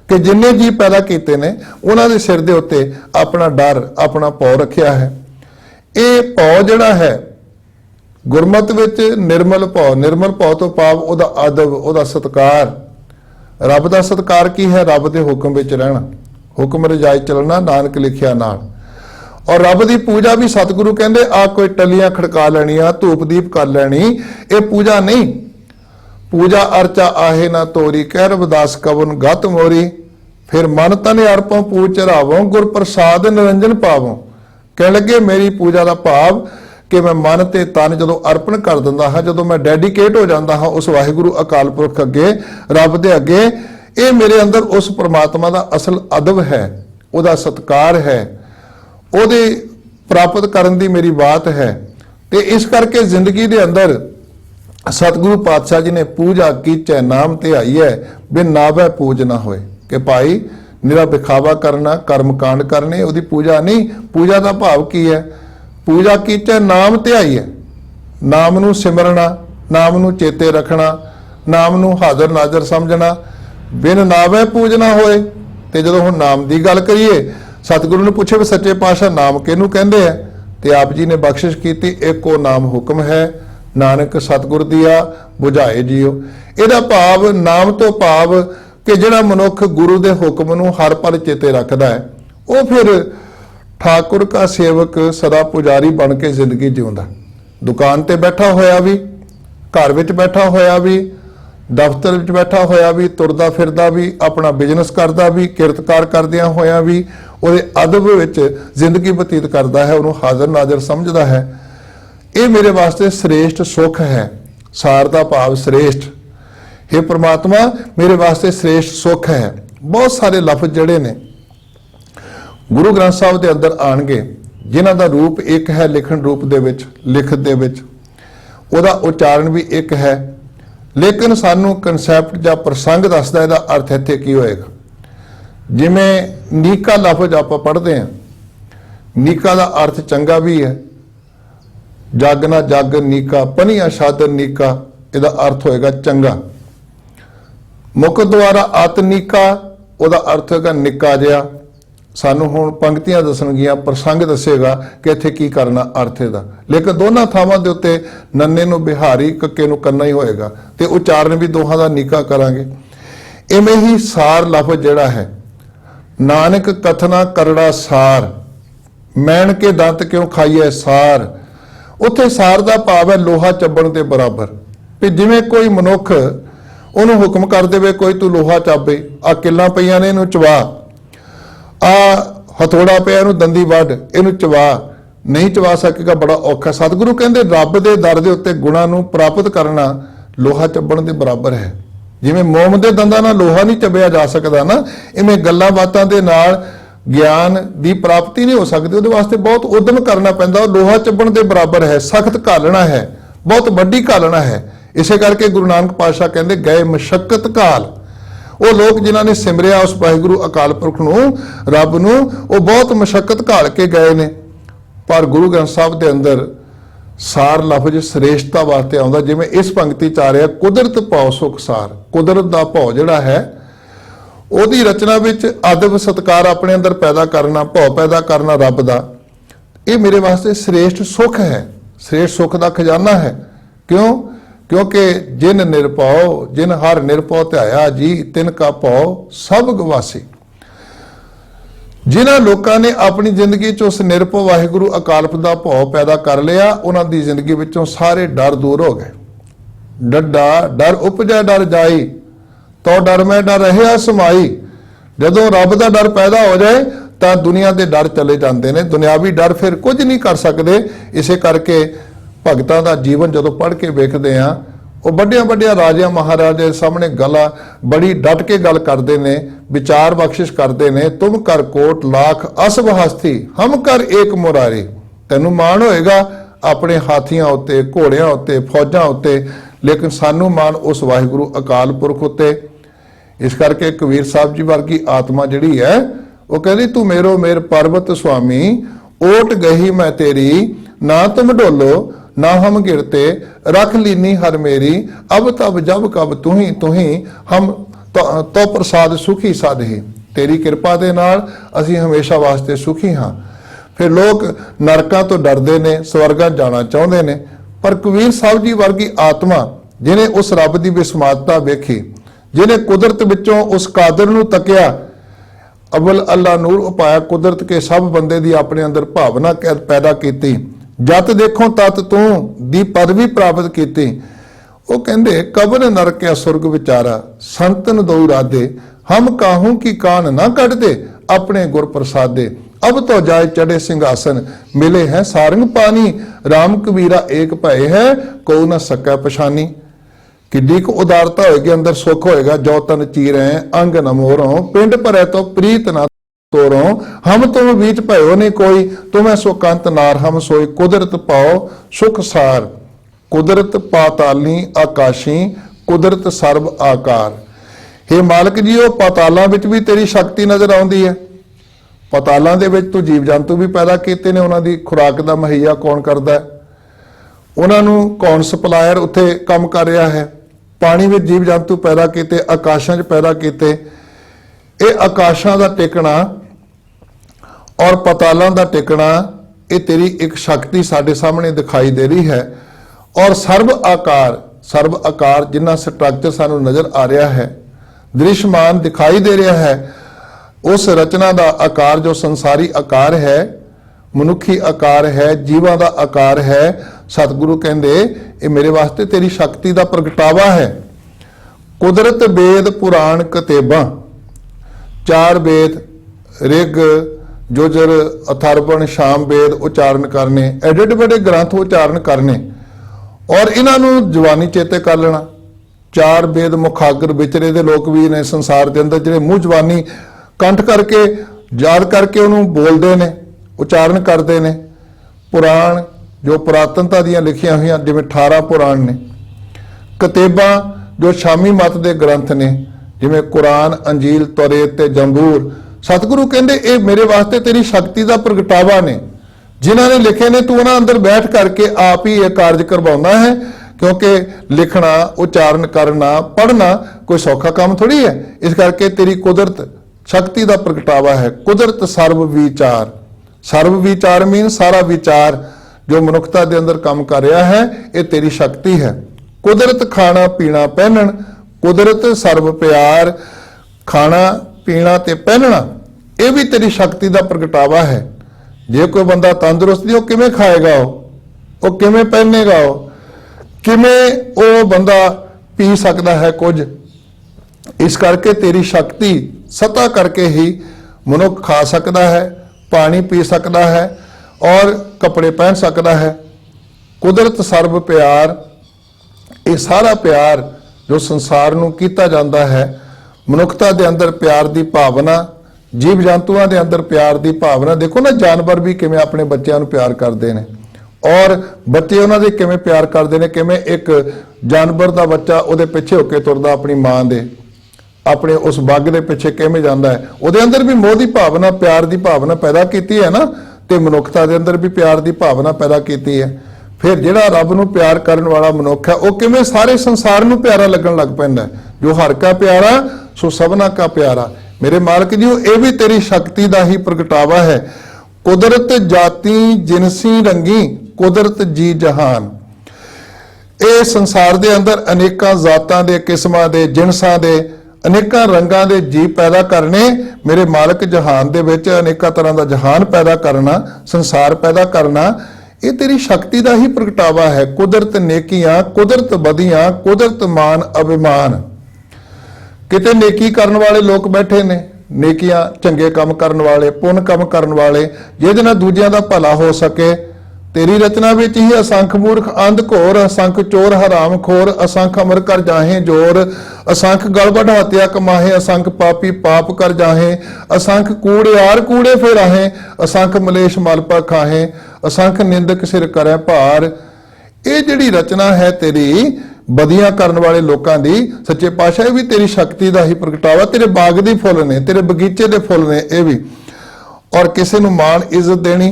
ਕਿ ਜਿੰਨੇ ਜੀਵ ਪੈਦਾ ਕੀਤੇ ਨੇ ਉਹਨਾਂ ਦੇ ਸਿਰ ਦੇ ਉੱਤੇ ਆਪਣਾ ਡਰ, ਆਪਣਾ ਭਉ ਰੱਖਿਆ ਹੈ। ਇਹ ਭਉ ਜਿਹੜਾ ਹੈ ਗੁਰਮਤਿ ਵਿੱਚ ਨਿਰਮਲ ਭਉ, ਨਿਰਮਲ ਭਉ ਤੋਂ ਭਾਵ ਉਹਦਾ ਅਦਬ, ਉਹਦਾ ਸਤਿਕਾਰ। ਰੱਬ ਦਾ ਸਤਿਕਾਰ ਕੀ ਹੈ? ਰੱਬ ਦੇ ਹੁਕਮ ਵਿੱਚ ਰਹਿਣਾ, ਹੁਕਮ ਰਜਾਈ ਚੱਲਣਾ, ਨਾਨਕ ਲਿਖਿਆ ਨਾਲ। ਔਰ ਰੱਬ ਦੀ ਪੂਜਾ ਵੀ ਸਤਿਗੁਰੂ ਕਹਿੰਦੇ ਆ ਕੋਈ ਟੱਲੀਆਂ ਖੜਕਾ ਲੈਣੀਆਂ, ਧੂਪ ਦੀਪ ਕਰ ਲੈਣੀ, ਇਹ ਪੂਜਾ ਨਹੀਂ। पूजा अर्चा आहे ना तोरी, कह रविदास कवन गत मोरी। फिर मन तन अर्पों पूज चढ़ावों, गुर प्रसाद निरंजन पावों। कह लगे मेरी पूजा का भाव कि मैं मन ते तन जदों अर्पण कर दिंदा हां, जदों मैं डेडीकेट हो जांदा हां उस वाहिगुरु अकाल पुरख अगे, रब दे अगे, ये मेरे अंदर उस परमात्मा का असल अदब है, उहदा सत्कार है, उहदे प्राप्त करन दी मेरी बात है। ते इस करके जिंदगी दे अंदर सतगुरु पातशाह जी ने पूजा कीचै नाम ते आई है, बिन नावै पूज ना होए। कि भाई निरा विखावा करना, कर्म कांड करने, उहदी पूजा नहीं। पूजा का भाव की है? पूजा कीचै नाम ते आई है, नाम नूं सिमरना, नाम नूं चेते रखना, नाम नूं हाਜ਼ਰ नाਜ਼ਰ समझना, बिन नावै पूज ना होए। ते जदों हुण नाम की गल करिए, सतगुरु ने पूछे भी सच्चे पातशाह नाम किहनूं कहंदे है, ते आप जी ने बख्शिश की, एको नाम हुक्म है, नानक सतगुर दिया बुझाए जियो। इहदा भाव नाम तो भाव कि जिहड़ा मनुख गुरु दे हुक्म नूं हर पल चेते रखदा है, वो फिर ठाकुर का सेवक सदा पुजारी बन के जिंदगी जिउंदा। दुकान ते बैठा होया भी, घर विच बैठा होया भी, दफ्तर विच बैठा होया भी, तुरदा फिरदा भी, अपना बिजनेस करदा भी, किरतकार करदियां होया भी, ਉਹਦੇ अदब विच जिंदगी बतीत करता है, उन्होंने हाਜ਼ਰ नाਜ਼ਰ समझदा है। ये मेरे वास्ते श्रेष्ठ सुख है। सार का भाव श्रेष्ठ, हे परमात्मा मेरे वास्ते श्रेष्ठ सुख है। बहुत सारे लफ्ज जड़े ने गुरु ग्रंथ साहब के अंदर आणगे, जिन्हां दा रूप एक है लिखण रूप दे विच, लिखत दे विच उहदा उच्चारण भी एक है, लेकिन सानू कंसैप्ट जां प्रसंग दसदा इहदा अर्थ इत्थे की होएगा। जिमें नीका लफ्ज आप पढ़ते हैं, नीका का अर्थ चंगा भी है, जग ना जग नीका, पनिया शादन नीका, इहदा अर्थ होएगा चंगा। मुख द्वारा अत नीका, उहदा अर्थ होएगा निक्का जिहा। सानू हुण पंक्तियां दसणगियां, प्रसंग दसेगा कि इत्थे की करना अर्थ इहदा, लेकिन दोनों थावां दे उत्ते नन्ने नूं बिहारी, कक्के नूं करना ही होएगा, ते उच्चारण भी दोहां दा नीका करांगे। इवें ही सार लफ्ज जिहड़ा है, नानक कथना करड़ा सार, मैन के दंत क्यों खाइए सार। उत्थे सार का भाव है लोहा चब्बण के बराबर। भी जिवें कोई मनुख उन्होंने हुक्म कर देवे, कोई तू लोहा चाबे, आ किल्लां पईयां ने, इहनूं चवा, आ हथौड़ा पिया, इहनूं दंदी वढ, इहनूं चवा, नहीं चवा सकेगा, बड़ा औखा। सतगुरु कहंदे रब दे दर दे उत्ते गुणां नूं प्राप्त करना लोहा चब्बण के बराबर है। जिवें मोम दे दंदां नाल लोहा नहीं चबिया जा सकदा ना, इवें गल्लां बातां दे नाल ज्ञान की प्राप्ति नहीं हो सकती। उहदे वास्ते बहुत उद्यम करना पैंदा, लोहा चब्बण के बराबर है, सख्त घालना है, बहुत वड्डी घालना है। इसे करके गुरु नानक पातशाह कहंदे गए मशक्कत घाल। वो लोग जिन्हां ने सिमरिया उस वाहिगुरु अकाल पुरख नूं, रब नूं, वो बहुत मशक्कत घाल के गए ने। पर गुरु ग्रंथ साहब के अंदर सार लफ्ज श्रेष्ठता वास्ते आउंदा। जिवें इस पंक्ति च आ रहा, कुदरत भाव सुख सार। कुदरत का भाव जिहड़ा है, ਉਹਦੀ रचना विच अदब सत्कार अपने अंदर पैदा करना, भाव पैदा करना रब दा, ये मेरे वास्ते श्रेष्ठ सुख है, श्रेष्ठ सुख का खजाना है। क्यों? क्योंकि जिन निरभौ, जिन हर निरभौ ध्याया जी, तिन का भाव सब गवासी। जिन्हां लोगों ने अपनी जिंदगी च उस निरभौ वाहिगुरु अकाल पुरख दा भाव पैदा कर लिया, उन्हां दी जिंदगी विचों सारे डर दूर हो गए। डड्डा डर उपजा डर जाई, तो डर मैं डर रहा समाई। जदों रब का डर पैदा हो जाए तो दुनिया के डर चले जाते हैं, दुनियावी डर फिर कुछ नहीं कर सकते। इसे करके भगतां का जीवन जदों पढ़ के वेखते हैं, वो बड़िया बड़िया राजा महाराजे सामने गला बड़ी डट के गल करते हैं, विचार बख्शिश करते हैं। तुम कर कोट लाख असब हस्ती, हम कर एक मुरारी। तैनूं माण होएगा अपने हाथियां उत्ते, घोड़ियां उत्ते, फौजां उत्ते, लेकिन सानू मान उस वाहिगुरु अकाल पुरख उत्ते। इस करके कबीर साहब जी वर्गी आत्मा जिहड़ी है, वो कहती तू मेरो मेर पर्वत स्वामी, ओट गही मैं तेरी, ना तुम डोलो ना हम गिरते, रख लीनी हर मेरी, अब तब जब कब तू ही हम तो प्रसाद सुखी साधे। तेरी कृपा दे नाल असीं हमेशा वास्ते सुखी हाँ। फिर लोग नरकां तो डरदे ने, स्वर्गां जाना चाहुंदे ने, पर कबीर साहब जी वर्गी आत्मा जिन्हें उस रब की विस्मादता वेखी, जिन्हें कुदरत विचों उस कादर नूं तकिया, अव्वल अल्लाह नूर उपाया कुदरत के सब बंदे दी अपने अंदर भावना पैदा की, जत देखो तत तू दी पदवी प्राप्त की। वो कहते कबन नरक या सुर्ग विचारा संतन दो राधे हम काहू की कान ना कट दे अपने गुर प्रसादे अब तो जाए चढ़े सिंहासन मिले हैं सारंग पानी राम कबीरा एक भय है को न सकै पछानी। किड्डी को उदारता होगी अंदर सुख होएगा जो तन चीरें अंग न मोरों पिंड परै तो प्रीत ना तोरों हम तुम बीच भयो नहीं कोई तुम्हें सुकंत नार हम सोई कुदरत पाओ सुख सार कुदरत पाताली आकाशी कुदरत सर्व आकार। हे मालिक जी वो पातालों विच भी तेरी शक्ति नजर आउंदी है। पातालों दे विच तू जीव जंतु भी पैदा कीते ने उन्हां दी खुराक दा मुहैया कौन करदा है उन्हां नूं कौन सप्लायर उत्थे काम कर रहा है। पानी विच जीव जंतु पैदा कीते आकाशां 'च पैदा कीते ये आकाशां दा टिकना और पातालों दा टिकना ये तेरी एक शक्ति साडे सामने दिखाई दे रही है। और सर्व आकार जिन्ना स्ट्रक्चर सानू नजर आ रहा है दृश्यमान दिखाई दे रहा है उस रचना का आकार जो संसारी आकार है मनुखी आकार है जीवां का आकार है। सतगुरु कहंदे ये मेरे वास्ते तेरी शक्ति का प्रगटावा है। कुदरत वेद पुराण कतेबां चार वेद ऋग जुजर अथर्वण शाम वेद उच्चारण करने एडे एडे बड़े ग्रंथ उच्चारण करने और इन्हों जवानी चेते कर लेना। चार वेद मुखागर विचरे दे लोग भी ने संसार के अंदर जिहड़े मूँह जवानी कंठ करके याद करके उन्होंने बोलते ने उच्चारण करते ने। पुराण जो पुरातनता दियां लिखियां हुई जिवें 18 पुराण ने कतेबां जो शामी मत के ग्रंथ ने जिवें कुरान अंजील तौरेत ते जंबूर। सतगुरु कहंदे ये मेरे वास्ते तेरी शक्ति का प्रगटावा ने जिन्होंने लिखे ने तू उन्हां अंदर बैठ करके आप ही यह कार्य करवाना है क्योंकि लिखना उच्चारण करना पढ़ना कोई सौखा काम थोड़ी है। इस करके तेरी कुदरत शक्ति का प्रगटावा है। कुदरत सर्व विचार मीन सारा विचार जो मनुखता के अंदर काम कर रहा है ये तेरी शक्ति है। कुदरत खाना पीना पहनन कुदरत सर्व प्यार खाना पीना ते पहनना ये भी तेरी शक्ति का प्रगटावा है। जे कोई बंदा तंदुरुस्त नहीं वो किमें खाएगा वो किमें पहनेगा किमें वो बंदा पी सकता है कुछ। इस करके तेरी शक्ति सता करके ही मनुख खा सकता है पानी पी सकता है और कपड़े पहन सकता है। कुदरत सर्व प्यार ये सारा प्यार जो संसार नूं कीता जाता है मनुखता के अंदर प्यार की भावना जीव जंतुओं के अंदर प्यार की भावना। देखो ना जानवर भी किवें अपने बच्चों को प्यार करते हैं और बच्चे उन्होंने किवें प्यार करते हैं किवें एक जानवर का बच्चा वो पिछे होकर तुरदा अपनी माँ के अपने उस बग के पिछे किवें जाता है वो अंदर भी मोह की भावना प्यार की भावना पैदा की है ना। तो मनुखता के अंदर भी प्यार की भावना पैदा की है। फिर जिहड़ा रब नूं प्यार करने वाला मनुख है वो किवें सारे संसार नूं प्यारा लगन लग पैंदा है। जो हर का प्यारा सो सबना का प्यारा। मेरे मालिक जी ये भी तेरी शक्ति का ही प्रगटावा है। कुदरत जाति जिनसी रंगी कुदरत जी जहान ये संसार के अंदर अनेकों जातां दे किस्मां दे जिनसां दे अनेकों रंगां दे जीव पैदा करने मेरे मालिक जहान दे विच अनेकों तरह का जहान पैदा करना संसार पैदा करना ये तेरी शक्ति का ही प्रगटावा है। कुदरत नेकियां कुदरत बदियां कुदरत मान अभिमान। किते नेकी करने वाले लोग बैठे ने नेकियां चंगे काम करने वाले पुण्य काम करने वाले जिहदे नाल दूजियां दा भला हो सके। तेरी रचना विच ही असंख मूर्ख अंध घोर असंख चोर हराम खोर असंख अमर कर जाहे जोर असंख गलबड़ हत्या कमाहे असंख पापी पाप कर जाहे असंख कूड़ियार कूड़े फेराहे असंख मलेश मलपा खाहे असंख निंदक सिर करे भार। ये जिहड़ी रचना है तेरी बदियां करने वाले लोगों की सच्चे पातशाह भी तेरी शक्ति का ही प्रगटावा। तेरे बाग दे फुल ने तेरे बगीचे के फुल ने ये भी। और किसी नूं मान इज्जत देनी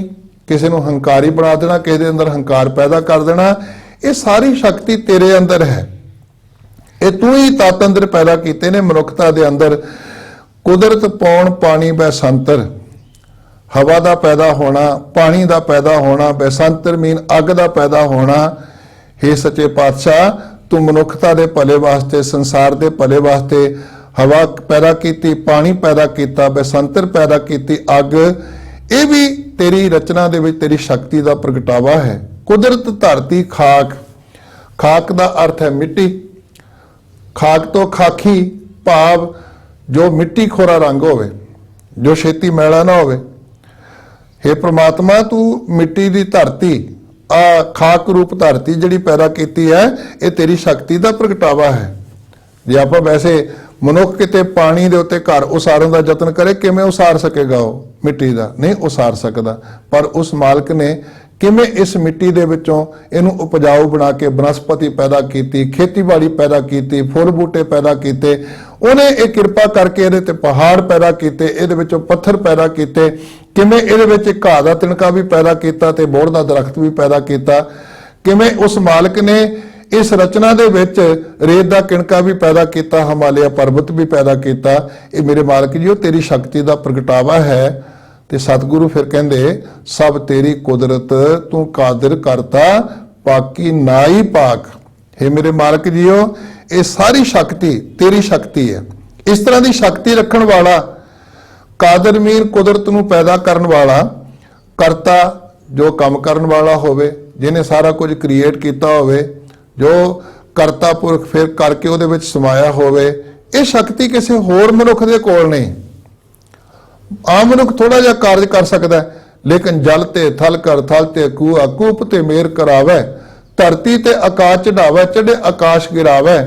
किसी नूं हंकारी बना देना किसी दे अंदर हंकार पैदा कर देना ये सारी शक्ति तेरे अंदर है। ये तू ही तत्त अंदर पैदा कीते ने मनुखता दे अंदर। कुदरत पौण पानी बैसंतर हवा का पैदा होना पानी का पैदा होना बैसंतर मीन अग का पैदा होना। हे सच्चे पातशाह तू मनुखता के भले वास्ते संसार के भले वास्ते हवा पैदा की पानी पैदा किया बैसंतर पैदा की अग ये भी तेरी रचना दे विच तेरी शक्ति का प्रगटावा है। कुदरत धरती खाक ਖਾਕ ਦਾ ਅਰਥ ਹੈ ਮਿੱਟੀ। ਖਾਕ ਤੋਂ ਖਾਕੀ ਭਾਵ ਜੋ ਮਿੱਟੀ ਖੋਰਾ ਰੰਗ ਹੋਵੇ, ਜੋ ਛੇਤੀ ਮੈਲਾ ਨਾ ਹੋਵੇ। हे ਪ੍ਰਮਾਤਮਾ, ਤੂੰ ਮਿੱਟੀ ਦੀ ਧਰਤੀ, ਆ ਖਾਕ ਰੂਪ ਧਰਤੀ ਜਿਹੜੀ ਪੈਦਾ ਕੀਤੀ ਹੈ, ਇਹ ਤੇਰੀ ਸ਼ਕਤੀ ਦਾ ਪ੍ਰਗਟਾਵਾ ਹੈ। ਜੇ ਆਪਾਂ ਵੈਸੇ ਮਨੁੱਖ ਕਿਤੇ ਪਾਣੀ ਦੇ ਉੱਤੇ ਘਰ ਉਸਾਰਨ ਦਾ ਯਤਨ ਕਰੇ, ਕਿਵੇਂ ਉਸਾਰ ਸਕੇਗਾ? ਉਹ ਮਿੱਟੀ ਦਾ ਨਹੀਂ ਉਸਾਰ ਸਕਦਾ। ਪਰ ਉਸ ਮਾਲਕ ਨੇ ਕਿਵੇਂ ਇਸ ਮਿੱਟੀ ਦੇ ਵਿੱਚੋਂ ਇਹਨੂੰ ਉਪਜਾਊ ਬਣਾ ਕੇ ਬਨਸਪਤੀ ਪੈਦਾ ਕੀਤੀ, ਖੇਤੀਬਾੜੀ ਪੈਦਾ ਕੀਤੀ, ਫੁੱਲ ਬੂਟੇ ਪੈਦਾ ਕੀਤੇ। ਉਹਨੇ ਇਹ ਕਿਰਪਾ ਕਰਕੇ ਇਹਦੇ ਤੇ ਪਹਾੜ ਪੈਦਾ ਕੀਤੇ, ਇਹਦੇ ਵਿੱਚੋਂ ਪੱਥਰ ਪੈਦਾ ਕੀਤੇ। ਕਿਵੇਂ ਇਹਦੇ ਵਿੱਚ ਘਾਹ ਦਾ ਤਿਣਕਾ ਵੀ ਪੈਦਾ ਕੀਤਾ ਤੇ ਬੋਹੜ ਦਾ ਦਰਖਤ ਵੀ ਪੈਦਾ ਕੀਤਾ। ਕਿਵੇਂ ਉਸ ਮਾਲਕ ਨੇ ਇਸ ਰਚਨਾ ਦੇ ਵਿੱਚ ਰੇਤ ਦਾ ਕਿਣਕਾ ਵੀ ਪੈਦਾ ਕੀਤਾ, ਹਿਮਾਲਿਆ ਪਰਬਤ ਵੀ ਪੈਦਾ ਕੀਤਾ। ਇਹ ਮੇਰੇ ਮਾਲਕ ਜੀ, ਉਹ ਤੇਰੀ ਸ਼ਕਤੀ ਦਾ ਪ੍ਰਗਟਾਵਾ ਹੈ। ਤੇ ਸਤਿਗੁਰੂ ਫਿਰ ਕਹਿੰਦੇ, ਸਭ ਤੇਰੀ ਕੁਦਰਤ ਤੂੰ ਕਾਦਰ ਕਰਤਾ, ਪਾਕੀ ਨਾਈ ਪਾਕ। हे ਮੇਰੇ ਮਾਲਕ ਜੀਓ, ਇਹ ਸਾਰੀ ਸ਼ਕਤੀ ਤੇਰੀ ਸ਼ਕਤੀ ਹੈ। ਇਸ ਤਰ੍ਹਾਂ ਦੀ ਸ਼ਕਤੀ ਰੱਖਣ ਵਾਲਾ, ਕਾਦਰ ਮੀਨ ਕੁਦਰਤ ਨੂੰ ਪੈਦਾ ਕਰਨ ਵਾਲਾ, ਕਰਤਾ ਜੋ ਕੰਮ ਕਰਨ ਵਾਲਾ ਹੋਵੇ, ਜਿਹਨੇ ਸਾਰਾ ਕੁਝ ਕ੍ਰੀਏਟ ਕੀਤਾ ਹੋਵੇ, ਜੋ ਕਰਤਾ ਪੁਰਖ ਫਿਰ ਕਰਕੇ ਉਹਦੇ ਵਿੱਚ ਸਮਾਇਆ ਹੋਵੇ। ਇਹ ਸ਼ਕਤੀ ਕਿਸੇ ਹੋਰ ਮਨੁੱਖ ਦੇ ਕੋਲ ਨਹੀਂ। ਆਮ ਮਨੁੱਖ ਥੋੜਾ ਜਿਹਾ ਕਾਰਜ ਕਰ ਸਕਦਾ ਹੈ, ਲੇਕਿਨ ਜਲ ਤੇ ਥਲ ਕਰ, ਥਲ ਤੇ ਕੂਆ, ਕੂਪ ਤੇ ਮੇਰ ਕਰਾਵੇ, ਧਰਤੀ ਤੇ ਆਕਾਸ਼ ਚੜਾਵੇ, ਚੜੇ ਆਕਾਸ਼ ਗਿਰਾਵੇ।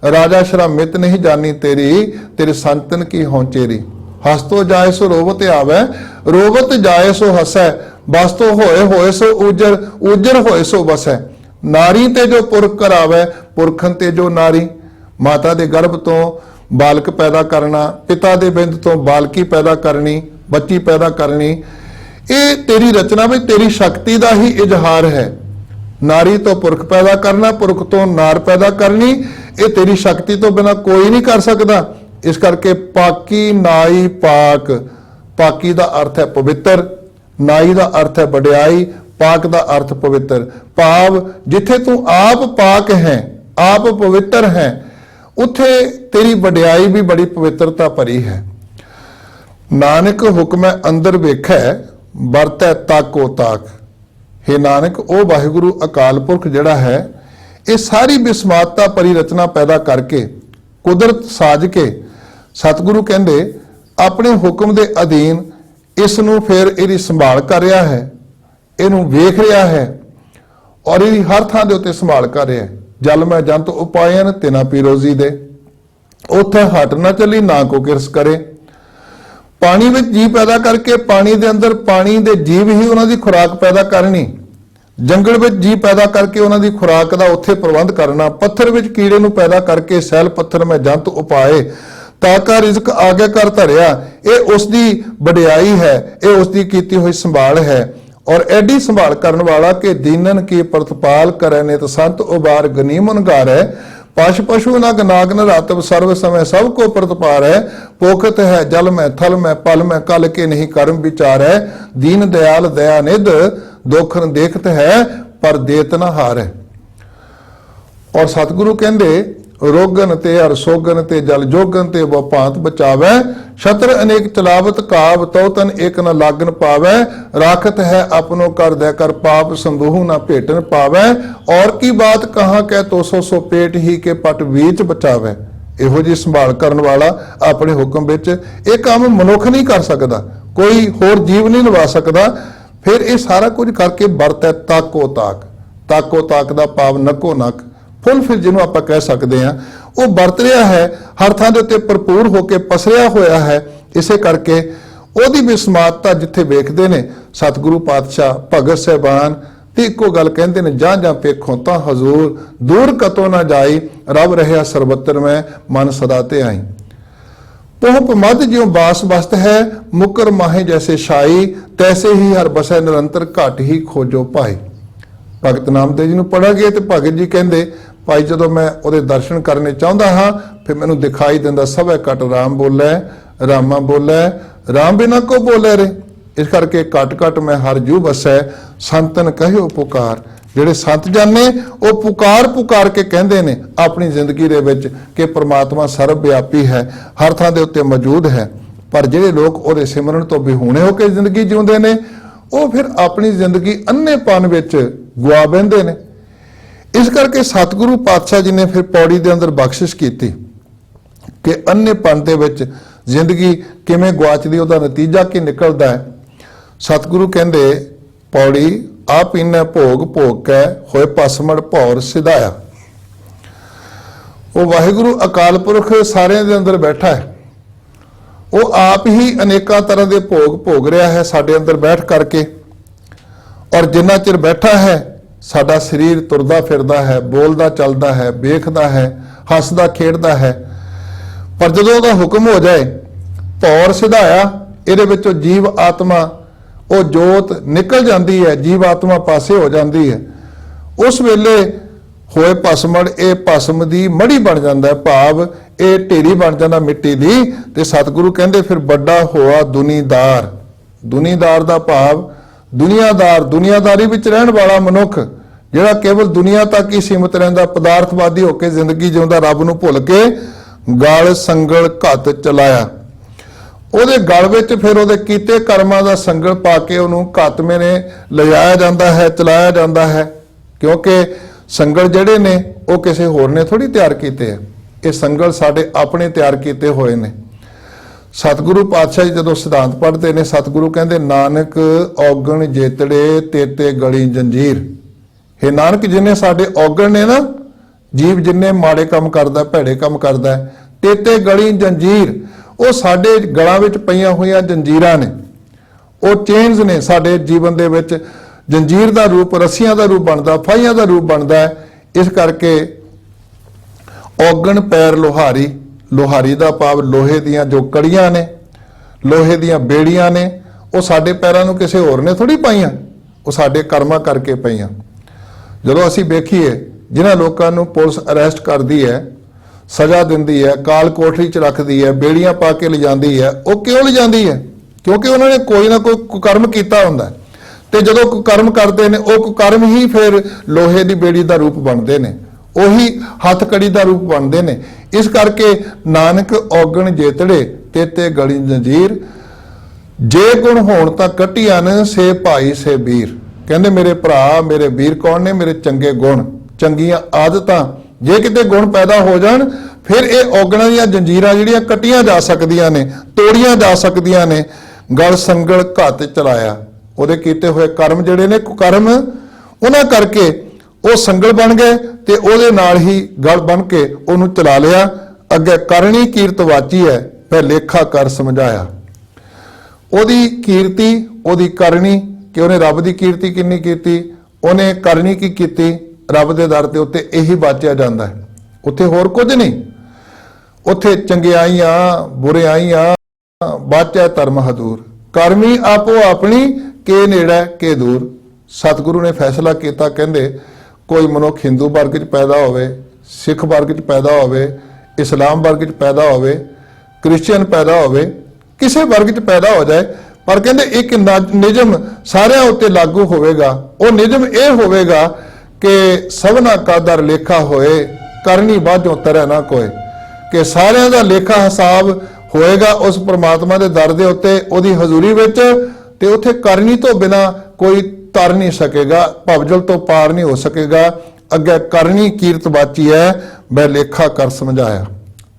ਰਾਜਾ ਸ਼ਰਮਿਤ ਨਹੀਂ ਜਾਨੀ ਤੇਰੀ, ਤੇਰੇ ਸੰਤਨ ਕੀ ਹੋਂਚੇਰੀ। ਹਸਤੋ ਜਾਏ ਸੋ ਰੋਵਤ ਆਵੇ, ਰੋਵਤ ਜਾਏ ਸੋ ਹਸੈ, ਬਸਤੋ ਹੋਏ ਹੋਏ ਸੋ ਉਜਰ, ਉਜਰ ਹੋਏ ਸੋ ਵਸੈ। ਨਾਰੀ ਤੇ ਜੋ ਪੁਰਖ ਕਰਾਵੇ, ਪੁਰਖਨ ਤੇ ਜੋ ਨਾਰੀ। ਮਾਤਾ ਦੇ ਗਰਭ ਤੋਂ ਬਾਲਕ ਪੈਦਾ ਕਰਨਾ, ਪਿਤਾ ਦੇ ਬਿੰਦ ਤੋਂ ਬਾਲਕੀ ਪੈਦਾ ਕਰਨੀ, ਬੱਚੀ ਪੈਦਾ ਕਰਨੀ, ਇਹ ਤੇਰੀ ਰਚਨਾ ਵਿੱਚ ਤੇਰੀ ਸ਼ਕਤੀ ਦਾ ਹੀ ਇਜ਼ਹਾਰ ਹੈ। ਨਾਰੀ ਤੋਂ ਪੁਰਖ ਪੈਦਾ ਕਰਨਾ, ਪੁਰਖ ਤੋਂ ਨਾਰ ਪੈਦਾ ਕਰਨੀ, ਇਹ ਤੇਰੀ ਸ਼ਕਤੀ ਤੋਂ ਬਿਨਾਂ ਕੋਈ ਨਹੀਂ ਕਰ ਸਕਦਾ। ਇਸ ਕਰਕੇ ਪਾਕੀ ਨਾਈ ਪਾਕ। ਪਾਕੀ ਦਾ ਅਰਥ ਹੈ ਪਵਿੱਤਰ, ਨਾਈ ਦਾ ਅਰਥ ਹੈ ਵਡਿਆਈ, ਪਾਕ ਦਾ ਅਰਥ ਪਵਿੱਤਰ। ਭਾਵ ਜਿੱਥੇ ਤੂੰ ਆਪ ਪਾਕ ਹੈ, ਆਪ ਪਵਿੱਤਰ ਹੈ, ਉੱਥੇ ਤੇਰੀ ਵਡਿਆਈ ਵੀ ਬੜੀ ਪਵਿੱਤਰਤਾ ਭਰੀ ਹੈ। ਨਾਨਕ ਹੁਕਮੈ ਅੰਦਰ ਵੇਖੈ, ਵਰਤੈ ਤਾਕੋ ਤਾਕ। हे ਨਾਨਕ, ਉਹ ਵਾਹਿਗੁਰੂ ਅਕਾਲ ਪੁਰਖ ਜਿਹੜਾ ਹੈ, ਇਹ ਸਾਰੀ ਬਿਸਮਾਤਤਾ ਭਰੀ ਰਚਨਾ ਪੈਦਾ ਕਰਕੇ, ਕੁਦਰਤ ਸਾਜ ਕੇ, ਸਤਿਗੁਰੂ ਕਹਿੰਦੇ ਆਪਣੇ ਹੁਕਮ ਦੇ ਅਧੀਨ ਇਸ ਨੂੰ ਫਿਰ ਇਹਦੀ ਸੰਭਾਲ ਕਰ ਰਿਹਾ ਹੈ, ਇਹਨੂੰ ਵੇਖ ਰਿਹਾ ਹੈ ਔਰ ਇਹਦੀ ਹਰ ਥਾਂ ਦੇ ਉੱਤੇ ਸੰਭਾਲ ਕਰ ਰਿਹਾ ਹੈ। ਜਲ ਮੈਂ ਜੰਤ ਉਪਾਇਨ ਤਿਨਾ ਪੀਰੋਜ਼ੀ ਦੇ, ਉੱਥੇ ਹਟ ਨਾ ਚੱਲੀ ਨਾ ਕੋ ਕਿਰਸ ਕਰੇ। ਪਾਣੀ ਵਿੱਚ ਜੀਵ ਪੈਦਾ ਕਰਕੇ, ਪਾਣੀ ਦੇ ਅੰਦਰ ਪਾਣੀ ਦੇ ਜੀਵ ਹੀ ਉਹਨਾਂ ਦੀ ਖੁਰਾਕ ਪੈਦਾ ਕਰਨੀ। ਜੰਗਲ ਵਿੱਚ ਜੀਵ ਪੈਦਾ ਕਰਕੇ ਉਹਨਾਂ ਦੀ ਖੁਰਾਕ ਦਾ ਉੱਥੇ ਪ੍ਰਬੰਧ ਕਰਨਾ। ਪੱਥਰ ਵਿੱਚ ਕੀੜੇ ਨੂੰ ਪੈਦਾ ਕਰਕੇ, ਸੈਲ ਪੱਥਰ ਮੈਂ ਜੰਤ ਉਪਾਏ, ਤਾਕਾ ਰਿਜ਼ਕ ਆਗੇ ਕਰ ਧਰਿਆ। ਇਹ ਉਸ ਦੀ ਵਡਿਆਈ ਹੈ, ਇਹ ਉਸ ਦੀ ਕੀਤੀ ਹੋਈ ਸੰਭਾਲ ਹੈ। ਔਰ ਐਡੀ ਸੰਭਾਲ ਕਰਨ ਵਾਲਾ ਕਿ ਦੀਨਨ ਕੀ ਪ੍ਰਤਪਾਲ ਕਰੇ, ਨਿਤ ਸੰਤ ਉਬਾਰ ਗਨੀਮਨ ਗਾਰੈ। ਪਸ਼ ਪਸ਼ੂ ਨਗ ਨਾਗਨ ਰਾਤਵ ਸਰਵ ਸਮੇਂ ਸਭ ਕੋ ਪ੍ਰਤਪਾਰ ਹੈ। पोखत है जल में थल में पल में कल के नहीं कर्म विचार है। दीन दयाल दया निध दोखन देखत है पर देत न हार है। और सतगुरु कहते रोगन ते हर सोगन ते जल जोगन ते वो भांत बचावे। छत्र अनेक चलावत काव तो तन एक न लागन पावे। राखत है अपनो कर दे कर पाप संदूह न भेटन पावे। और की बात कहाँ कह तो सो पेट ही के पट बीच बचावे। ਇਹੋ ਜੀ ਸੰਭਾਲ ਕਰਨ ਵਾਲਾ ਆਪਣੇ ਹੁਕਮ ਵਿੱਚ ਇਹ ਕੰਮ ਮਨੁੱਖ ਨਹੀਂ ਕਰ ਸਕਦਾ, ਕੋਈ ਹੋਰ ਜੀਵ ਨਹੀਂ ਨਿਭਾ ਸਕਦਾ। ਫਿਰ ਇਹ ਸਾਰਾ ਕੁਝ ਕਰਕੇ ਵਰਤੈ ਤਾਕੋ ਤਾਕ। ਤਾਕੋ ਤਾਕ ਦਾ ਭਾਵ ਨਕੋ ਨਕ, ਫੁੱਲ ਫਿਰ ਜਿਹਨੂੰ ਆਪਾਂ ਕਹਿ ਸਕਦੇ ਹਾਂ, ਉਹ ਵਰਤ ਰਿਹਾ ਹੈ, ਹਰ ਥਾਂ ਦੇ ਉੱਤੇ ਭਰਪੂਰ ਹੋ ਕੇ ਪਸਰਿਆ ਹੋਇਆ ਹੈ। ਇਸੇ ਕਰਕੇ ਉਹਦੀ ਵਿਸਮਾਤਤਾ ਜਿੱਥੇ ਵੇਖਦੇ ਨੇ ਸਤਿਗੁਰੂ ਪਾਤਸ਼ਾਹ ਭਗਤ ਸਾਹਿਬਾਨ ਤੇ ਇੱਕੋ ਗੱਲ ਕਹਿੰਦੇ ਨੇ, ਜਾਂ ਜਾਂ ਪੇਖੋਂ ਤਾਂ ਹਜ਼ੂਰ ਦੂਰ ਕਤੋਂ ਨਾ ਜਾਈ। ਰਬ ਰਹਿਆ ਸਰਬੱਤਰ ਮੈਂ ਮਨ ਸਦਾ ਤੇ ਆਈ। ਪਹੁੰਪ ਮਦ ਜਿਉ ਬਾਸ ਬਸਤ ਹੈ ਮੁਕਰ ਮਾਹੇ ਜੈਸੇ ਸ਼ਾਈ। ਤੈਸੇ ਹੀ ਹਰ ਬਸੈ ਨਿਰੰਤਰ ਘਟ ਹੀ ਖੋਜੋ ਭਾਈ। ਭਗਤ ਨਾਮਦੇਵ ਜੀ ਨੂੰ ਪੜਾਂਗੇ ਤੇ ਭਗਤ ਜੀ ਕਹਿੰਦੇ, ਭਾਈ ਜਦੋਂ ਮੈਂ ਉਹਦੇ ਦਰਸ਼ਨ ਕਰਨੇ ਚਾਹੁੰਦਾ ਹਾਂ ਫਿਰ ਮੈਨੂੰ ਦਿਖਾਈ ਦਿੰਦਾ ਸਭੈ ਘਟ ਰਾਮ ਬੋਲੇ, ਰਾਮਾ ਬੋਲੇ, ਰਾਮ ਬਿਨਾ ਕੋ ਬੋਲੇ ਰੇ। ਇਸ ਕਰਕੇ ਘਟ ਘਟ ਮੈਂ ਹਰ ਜੂ ਬਸੈ ਸੰਤਨ ਕਹਿਓ ਪੁਕਾਰ। ਜਿਹੜੇ ਸੰਤ ਜਾਨੇ ਉਹ ਪੁਕਾਰ ਪੁਕਾਰ ਕੇ ਕਹਿੰਦੇ ਨੇ ਆਪਣੀ ਜ਼ਿੰਦਗੀ ਦੇ ਵਿੱਚ ਕਿ ਪ੍ਰਮਾਤਮਾ ਸਰਬ ਵਿਆਪੀ ਹੈ, ਹਰ ਥਾਂ ਦੇ ਉੱਤੇ ਮੌਜੂਦ ਹੈ। ਪਰ ਜਿਹੜੇ ਲੋਕ ਉਹਦੇ ਸਿਮਰਨ ਤੋਂ ਵਿਹੂਣੇ ਹੋ ਕੇ ਜ਼ਿੰਦਗੀ ਜਿਉਂਦੇ ਨੇ ਉਹ ਫਿਰ ਆਪਣੀ ਜ਼ਿੰਦਗੀ ਅੰਨੇਪਨ ਵਿੱਚ ਗੁਆ ਬਹਿੰਦੇ ਨੇ। इस करके सतगुरु पातशाह जी ने फिर पौड़ी के अंदर बख्शिश की कि अन्नेपन दे विच जिंदगी किवें गुआचदी, उहदा नतीजा की निकलदा है। सतगुरु कहंदे पौड़ी आ पीना भोग भोग कै होए पसमड़ भौर सिधाया। वो वाहिगुरु अकाल पुरख सारे दे अंदर बैठा है, वो आप ही अनेकों तरह के भोग भोग रहा है साडे अंदर बैठ करके। और जिन्ना चिर बैठा है साडा शरीर तुरदा फिरदा है, बोलदा चलदा है, वेखदा है, हसदा खेडदा है। पर जदों उहदा हुक्म हो जाए भौर सिधाया, इहदे विचों जीव आत्मा वो जोत निकल जाती है, जीव आत्मा पासे हो जाती है। उस वेले होए पसमड़ ये भस्म दी मड़ी बन जाता है, भाव ये ढेरी बन जाता मिट्टी दी। ते सतगुरु कहंदे फिर बड़ा होआ दुनीदार। दुनीदार दा भाव दुनियादार, दुनियादारी विच रहण वाला मनुख जिहड़ा केवल दुनिया तक ही सीमित रहिंदा, पदार्थवादी होकर जिंदगी जिउंदा, रब नूं भुल के गल संगल घत चलाया। ਉਹਦੇ ਗਲ ਵਿੱਚ ਫਿਰ ਉਹਦੇ ਕੀਤੇ ਕਰਮਾਂ ਦਾ ਸੰਗਲ ਪਾ ਕੇ ਉਹਨੂੰ ਘਾਤਮੇ ਨੇ ਲਿਜਾਇਆ ਜਾਂਦਾ ਹੈ, ਚਲਾਇਆ ਜਾਂਦਾ ਹੈ। ਕਿਉਂਕਿ ਸੰਗਲ ਜਿਹੜੇ ਨੇ ਉਹ ਕਿਸੇ ਹੋਰ ਨੇ ਥੋੜੀ ਤਿਆਰ ਕੀਤੇ ਆ, ਇਹ ਸੰਗਲ ਸਾਡੇ ਆਪਣੇ ਤਿਆਰ ਕੀਤੇ ਹੋਏ ਨੇ। ਸਤਿਗੁਰੂ ਪਾਤਸ਼ਾਹ ਜੀ ਜਦੋਂ ਸਿਧਾਂਤ ਪੜ੍ਹਦੇ ਨੇ, ਸਤਿਗੁਰੂ ਕਹਿੰਦੇ ਨਾਨਕ ਔਗਣ ਜੇਤੜੇ ਤੇਤੇ ਗਲੀ ਜੰਜੀਰ। हे ਨਾਨਕ ਜਿੰਨੇ ਸਾਡੇ ਔਗਣ ਨੇ ਨਾ, ਜੀਵ ਜਿੰਨੇ ਮਾੜੇ ਕੰਮ ਕਰਦਾ, ਭੈੜੇ ਕੰਮ ਕਰਦਾ, ਤੇਤੇ ਗਲੀ ਜੰਜੀਰ, ਉਹ ਸਾਡੇ ਗਲਾਂ ਵਿੱਚ ਪਈਆਂ ਹੋਈਆਂ ਜੰਜੀਰਾਂ ਨੇ, ਉਹ ਚੇਨਸ ਨੇ ਸਾਡੇ ਜੀਵਨ ਦੇ ਵਿੱਚ। ਜੰਜੀਰ ਦਾ ਰੂਪ ਰੱਸੀਆਂ ਦਾ ਰੂਪ ਬਣਦਾ, ਫਾਹੀਆਂ ਦਾ ਰੂਪ ਬਣਦਾ ਹੈ। ਇਸ ਕਰਕੇ ਔਗਣ ਪੈਰ ਲੋਹਾਰੀ, ਲੋਹਾਰੀ ਦਾ ਭਾਵ ਲੋਹੇ ਦੀਆਂ ਜੋ ਕੜੀਆਂ ਨੇ, ਲੋਹੇ ਦੀਆਂ ਬੇੜੀਆਂ ਨੇ, ਉਹ ਸਾਡੇ ਪੈਰਾਂ ਨੂੰ ਕਿਸੇ ਹੋਰ ਨੇ ਥੋੜੀ ਪਾਈਆਂ, ਉਹ ਸਾਡੇ ਕਰਮਾਂ ਕਰਕੇ ਪਈਆਂ। ਜਦੋਂ ਅਸੀਂ ਵੇਖੀਏ ਜਿਨ੍ਹਾਂ ਲੋਕਾਂ ਨੂੰ ਪੁਲਿਸ ਅਰੈਸਟ ਕਰਦੀ ਹੈ, सजा दिंदी है, काल कोठरी च रखती है, बेड़ियां पा के लिजांदी है, वो क्यों लिजांदी है? क्योंकि उन्होंने कोई ना कोई कुकर्म किया हुंदा है। ते जदों कुकर्म करते हैं वो कुकर्म ही फिर लोहे की बेड़ी का रूप बनते हैं, उही हथकड़ी का रूप बनते हैं। इस करके नानक औगण जेतड़े तेते गली जंजीर, जे गुण होण तां कटियान से भाई से वीर। कहंदे मेरे भरा मेरे वीर कौन ने? मेरे चंगे गुण, चंगियां आदतां। जे किते गुण पैदा हो जान फिर ये औगणां दीयां जंजीरां जिहड़ियां कटियां जा सकदियां ने, तोड़ियां जा सकदियां ने। गल संगल घत चलाया, ਉਹਦੇ ਕੀਤੇ ਹੋਏ ਕਰਮ ਜਿਹੜੇ ਨੇ ਕੁਕਰਮ, ਉਹਨਾਂ ਕਰਕੇ ਉਹ ਸੰਗਲ ਬਣ ਗਏ ਤੇ ਉਹਦੇ ਨਾਲ ਹੀ ਗਲ ਬਣ ਕੇ ਉਹਨੂੰ ਚਲਾ ਲਿਆ। ਅੱਗੇ ਕਰਨੀ ਕੀਰਤ ਵਾਚੀ ਹੈ, ਫਿਰ ਲੇਖਾ ਕਰ ਸਮਝਾਇਆ। ਉਹਦੀ ਕੀਰਤੀ, ਉਹਦੀ ਕਰਨੀ ਕਿ ਉਹਨੇ ਰੱਬ ਦੀ ਕੀਰਤੀ ਕਿੰਨੀ ਕੀਤੀ, ਉਹਨੇ ਕਰਨੀ ਕੀ ਕੀਤੀ, ਰੱਬ ਦੇ ਦਰ ਦੇ ਉੱਤੇ ਇਹੀ ਬਾਚਿਆ ਜਾਂਦਾ ਹੈ। ਉੱਥੇ ਹੋਰ ਕੁਝ ਨਹੀਂ, ਉੱਥੇ ਚੰਗਿਆਈਆਂ ਬੁਰਿਆਈਆਂ ਬਾਚਿਆ ਧਰਮ ਹਦੂਰ। ਕਰਮੀ ਆਪੋ ਆਪਣੀ ਕੇ ਨੇੜਾ ਕੇ ਦੂਰ। ਸਤਿਗੁਰੂ ਨੇ ਫੈਸਲਾ ਕੀਤਾ, ਕਹਿੰਦੇ ਕੋਈ ਮਨੁੱਖ ਹਿੰਦੂ ਵਰਗ 'ਚ ਪੈਦਾ ਹੋਵੇ, ਸਿੱਖ ਵਰਗ 'ਚ ਪੈਦਾ ਹੋਵੇ, ਇਸਲਾਮ ਵਰਗ 'ਚ ਪੈਦਾ ਹੋਵੇ, ਕ੍ਰਿਸਚੀਅਨ ਪੈਦਾ ਹੋਵੇ, ਕਿਸੇ ਵਰਗ 'ਚ ਪੈਦਾ ਹੋ ਜਾਏ, ਪਰ ਕਹਿੰਦੇ ਇੱਕ ਨਿਯਮ ਸਾਰਿਆਂ ਉੱਤੇ ਲਾਗੂ ਹੋਵੇਗਾ। ਉਹ ਨਿਯਮ ਇਹ ਹੋਵੇਗਾ कि सबना का दर लेखा होए, करनी बाझों तरह ना कोई। कि सारियां दा लेखा हिसाब होएगा उस परमात्मा दे दर दे उत्ते, ओदी हजूरी विच, ते उत्थे करनी तो बिना कोई तर नहीं सकेगा, भवजल तो पार नहीं हो सकेगा। अगे करनी कीरत बाची है, मैं लेखा कर समझाया।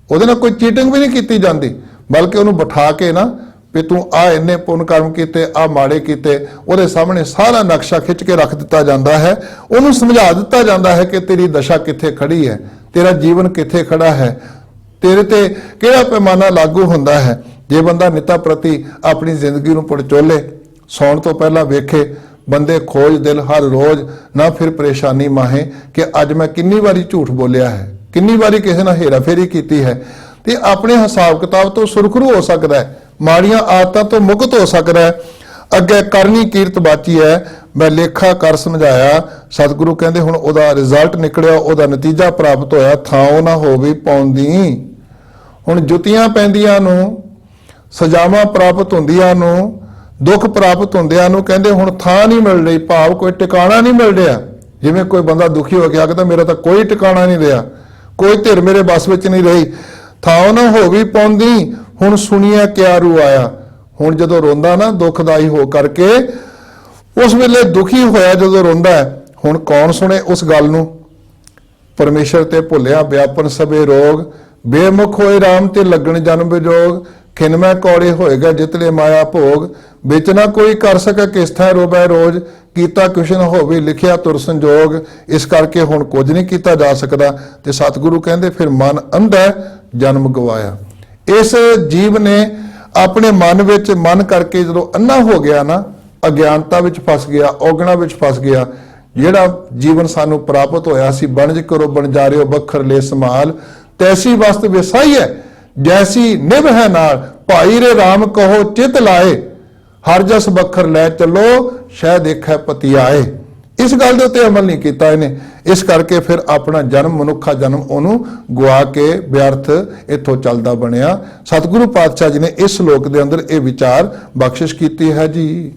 ਉਹਦੇ ਨਾਲ कोई चीटिंग भी नहीं की जाती, बल्कि ਉਹਨੂੰ बिठा के ना भी तू आ इन्ने पुन कर्म किए, आ माड़े किए, ਉਹਦੇ सामने सारा नक्शा खिंच के रख दिता जाता है। ਉਹਨੂੰ समझा दिता जाता है कि तेरी दशा कित्थे खड़ी है, तेरा जीवन कित्थे खड़ा है, तेरे ते किहड़ा पैमाना लागू हुंदा है। जे बंदा निता प्रति अपनी जिंदगी नूं पड़चोले, सौण तो पहला वेखे, बंदे खोज दिल हर रोज, ना फिर परेशानी माहे कि अज मैं किन्नी वारी झूठ बोलिया है, किन्नी वारी किसी नाल हेराफेरी कीती है। ते अपने हिसाब किताब तो सुरखरू हो सकता है, माड़ियां आदतां तो मुक्त हो सकता है। अगे करनी कीरत बाची है, मैं लेखा कर समझाया। सतगुरु कहंदे हुण ओदा रिजल्ट निकलिया, ओदा नतीजा प्राप्त होया, थां ना होवी पाउंदी। हुण जुतियां पैंदियां नूं, सजावां प्राप्त हुंदियां नूं, दुख प्राप्त हुंदियां नूं कहंदे हुण थां नहीं मिल रही, भाव कोई टिकाणा नहीं मिल रहा। जिवें कोई बंदा दुखी हो गया कहता मेरा तो कोई टिकाणा नहीं रहा, कोई धिर मेरे बस विच नहीं रही, थां ना होवी पाउंदी। हुण सुनिया क्या रू आया। हुण जदों रोंदा ना दुखदाई हो करके, उस वेले दुखी होया जदों रोंदा है, हुण कौन सुने उस गल नूं? ਪਰਮੇਸ਼ਰ ਤੇ ਭੁੱਲਿਆ ਵਿਆਪਨ ਸਭੇ ਰੋਗ, ਬੇਮੁਖ ਹੋਏ ਰਾਮ ਤੇ ਲੱਗਣ ਜਨਮ ਵਿਜੋਗ, ਖਿਨਮੈ ਕੌੜੇ ਹੋਏਗਾ ਜਿਤਲੇ ਮਾਇਆ ਭੋਗ, ਵਿੱਚ ਨਾ ਕੋਈ ਕਰ ਸਕੈ ਕਿਸ ਥੈ ਰੋਬੈ ਰੋਜ਼, ਕੀਤਾ ਕੁਛ ਨ ਹੋਵੇ ਲਿਖਿਆ ਤੁਰ ਸੰਜੋਗ। ਇਸ ਕਰਕੇ ਹੁਣ ਕੁਝ ਨਹੀਂ ਕੀਤਾ ਜਾ ਸਕਦਾ। ਤੇ ਸਤਿਗੁਰੂ ਕਹਿੰਦੇ ਫਿਰ ਮਨ ਅੰਧਾ ਜਨਮ ਗਵਾਇਆ। ਇਸ ਜੀਵ ਨੇ ਆਪਣੇ ਮਨ ਵਿੱਚ ਮਨ ਕਰਕੇ ਜਦੋਂ ਅੰਨਾ ਹੋ ਗਿਆ ਨਾ, ਅਗਿਆਨਤਾ ਵਿੱਚ ਫਸ ਗਿਆ, ਔਗਣਾ ਵਿੱਚ ਫਸ ਗਿਆ, ਜਿਹੜਾ ਜੀਵਨ ਸਾਨੂੰ ਪ੍ਰਾਪਤ ਹੋਇਆ ਸੀ, ਬਣਜ ਕਰੋ ਬਣਜਾਰਿਓ ਬਖਰ ਲੈ ਸੰਭਾਲ, ਤੈਸੀ ਵਸਤ ਵਿਸਾਈ ਹੈ ਜੈਸੀ ਨਿਭ ਹੈ ਨਾਲ, ਭਾਈ ਰੇ ਰਾਮ ਕਹੋ ਚਿਤ ਲਾਏ, ਹਰ ਜਸ ਬਖਰ ਲੈ ਚੱਲੋ ਸ਼ਹਿ ਦੇਖੈ ਪਤੀ ਆਏ। ਇਸ ਗੱਲ ਦੇ ਉੱਤੇ ਅਮਲ ਨਹੀਂ ਕੀਤਾ ਇਹਨੇ, ਇਸ ਕਰਕੇ ਫਿਰ ਆਪਣਾ ਜਨਮ, ਮਨੁੱਖਾ ਜਨਮ ਉਹਨੂੰ ਗਵਾ ਕੇ ਵਿਅਰਥ ਇੱਥੋਂ ਚੱਲਦਾ ਬਣਿਆ। ਸਤਿਗੁਰੂ ਪਾਤਸ਼ਾਹ ਜੀ ਨੇ ਇਸ ਸ਼ਲੋਕ ਦੇ ਅੰਦਰ ਇਹ ਵਿਚਾਰ ਬਖਸ਼ਿਸ਼ ਕੀਤੀ ਹੈ ਜੀ।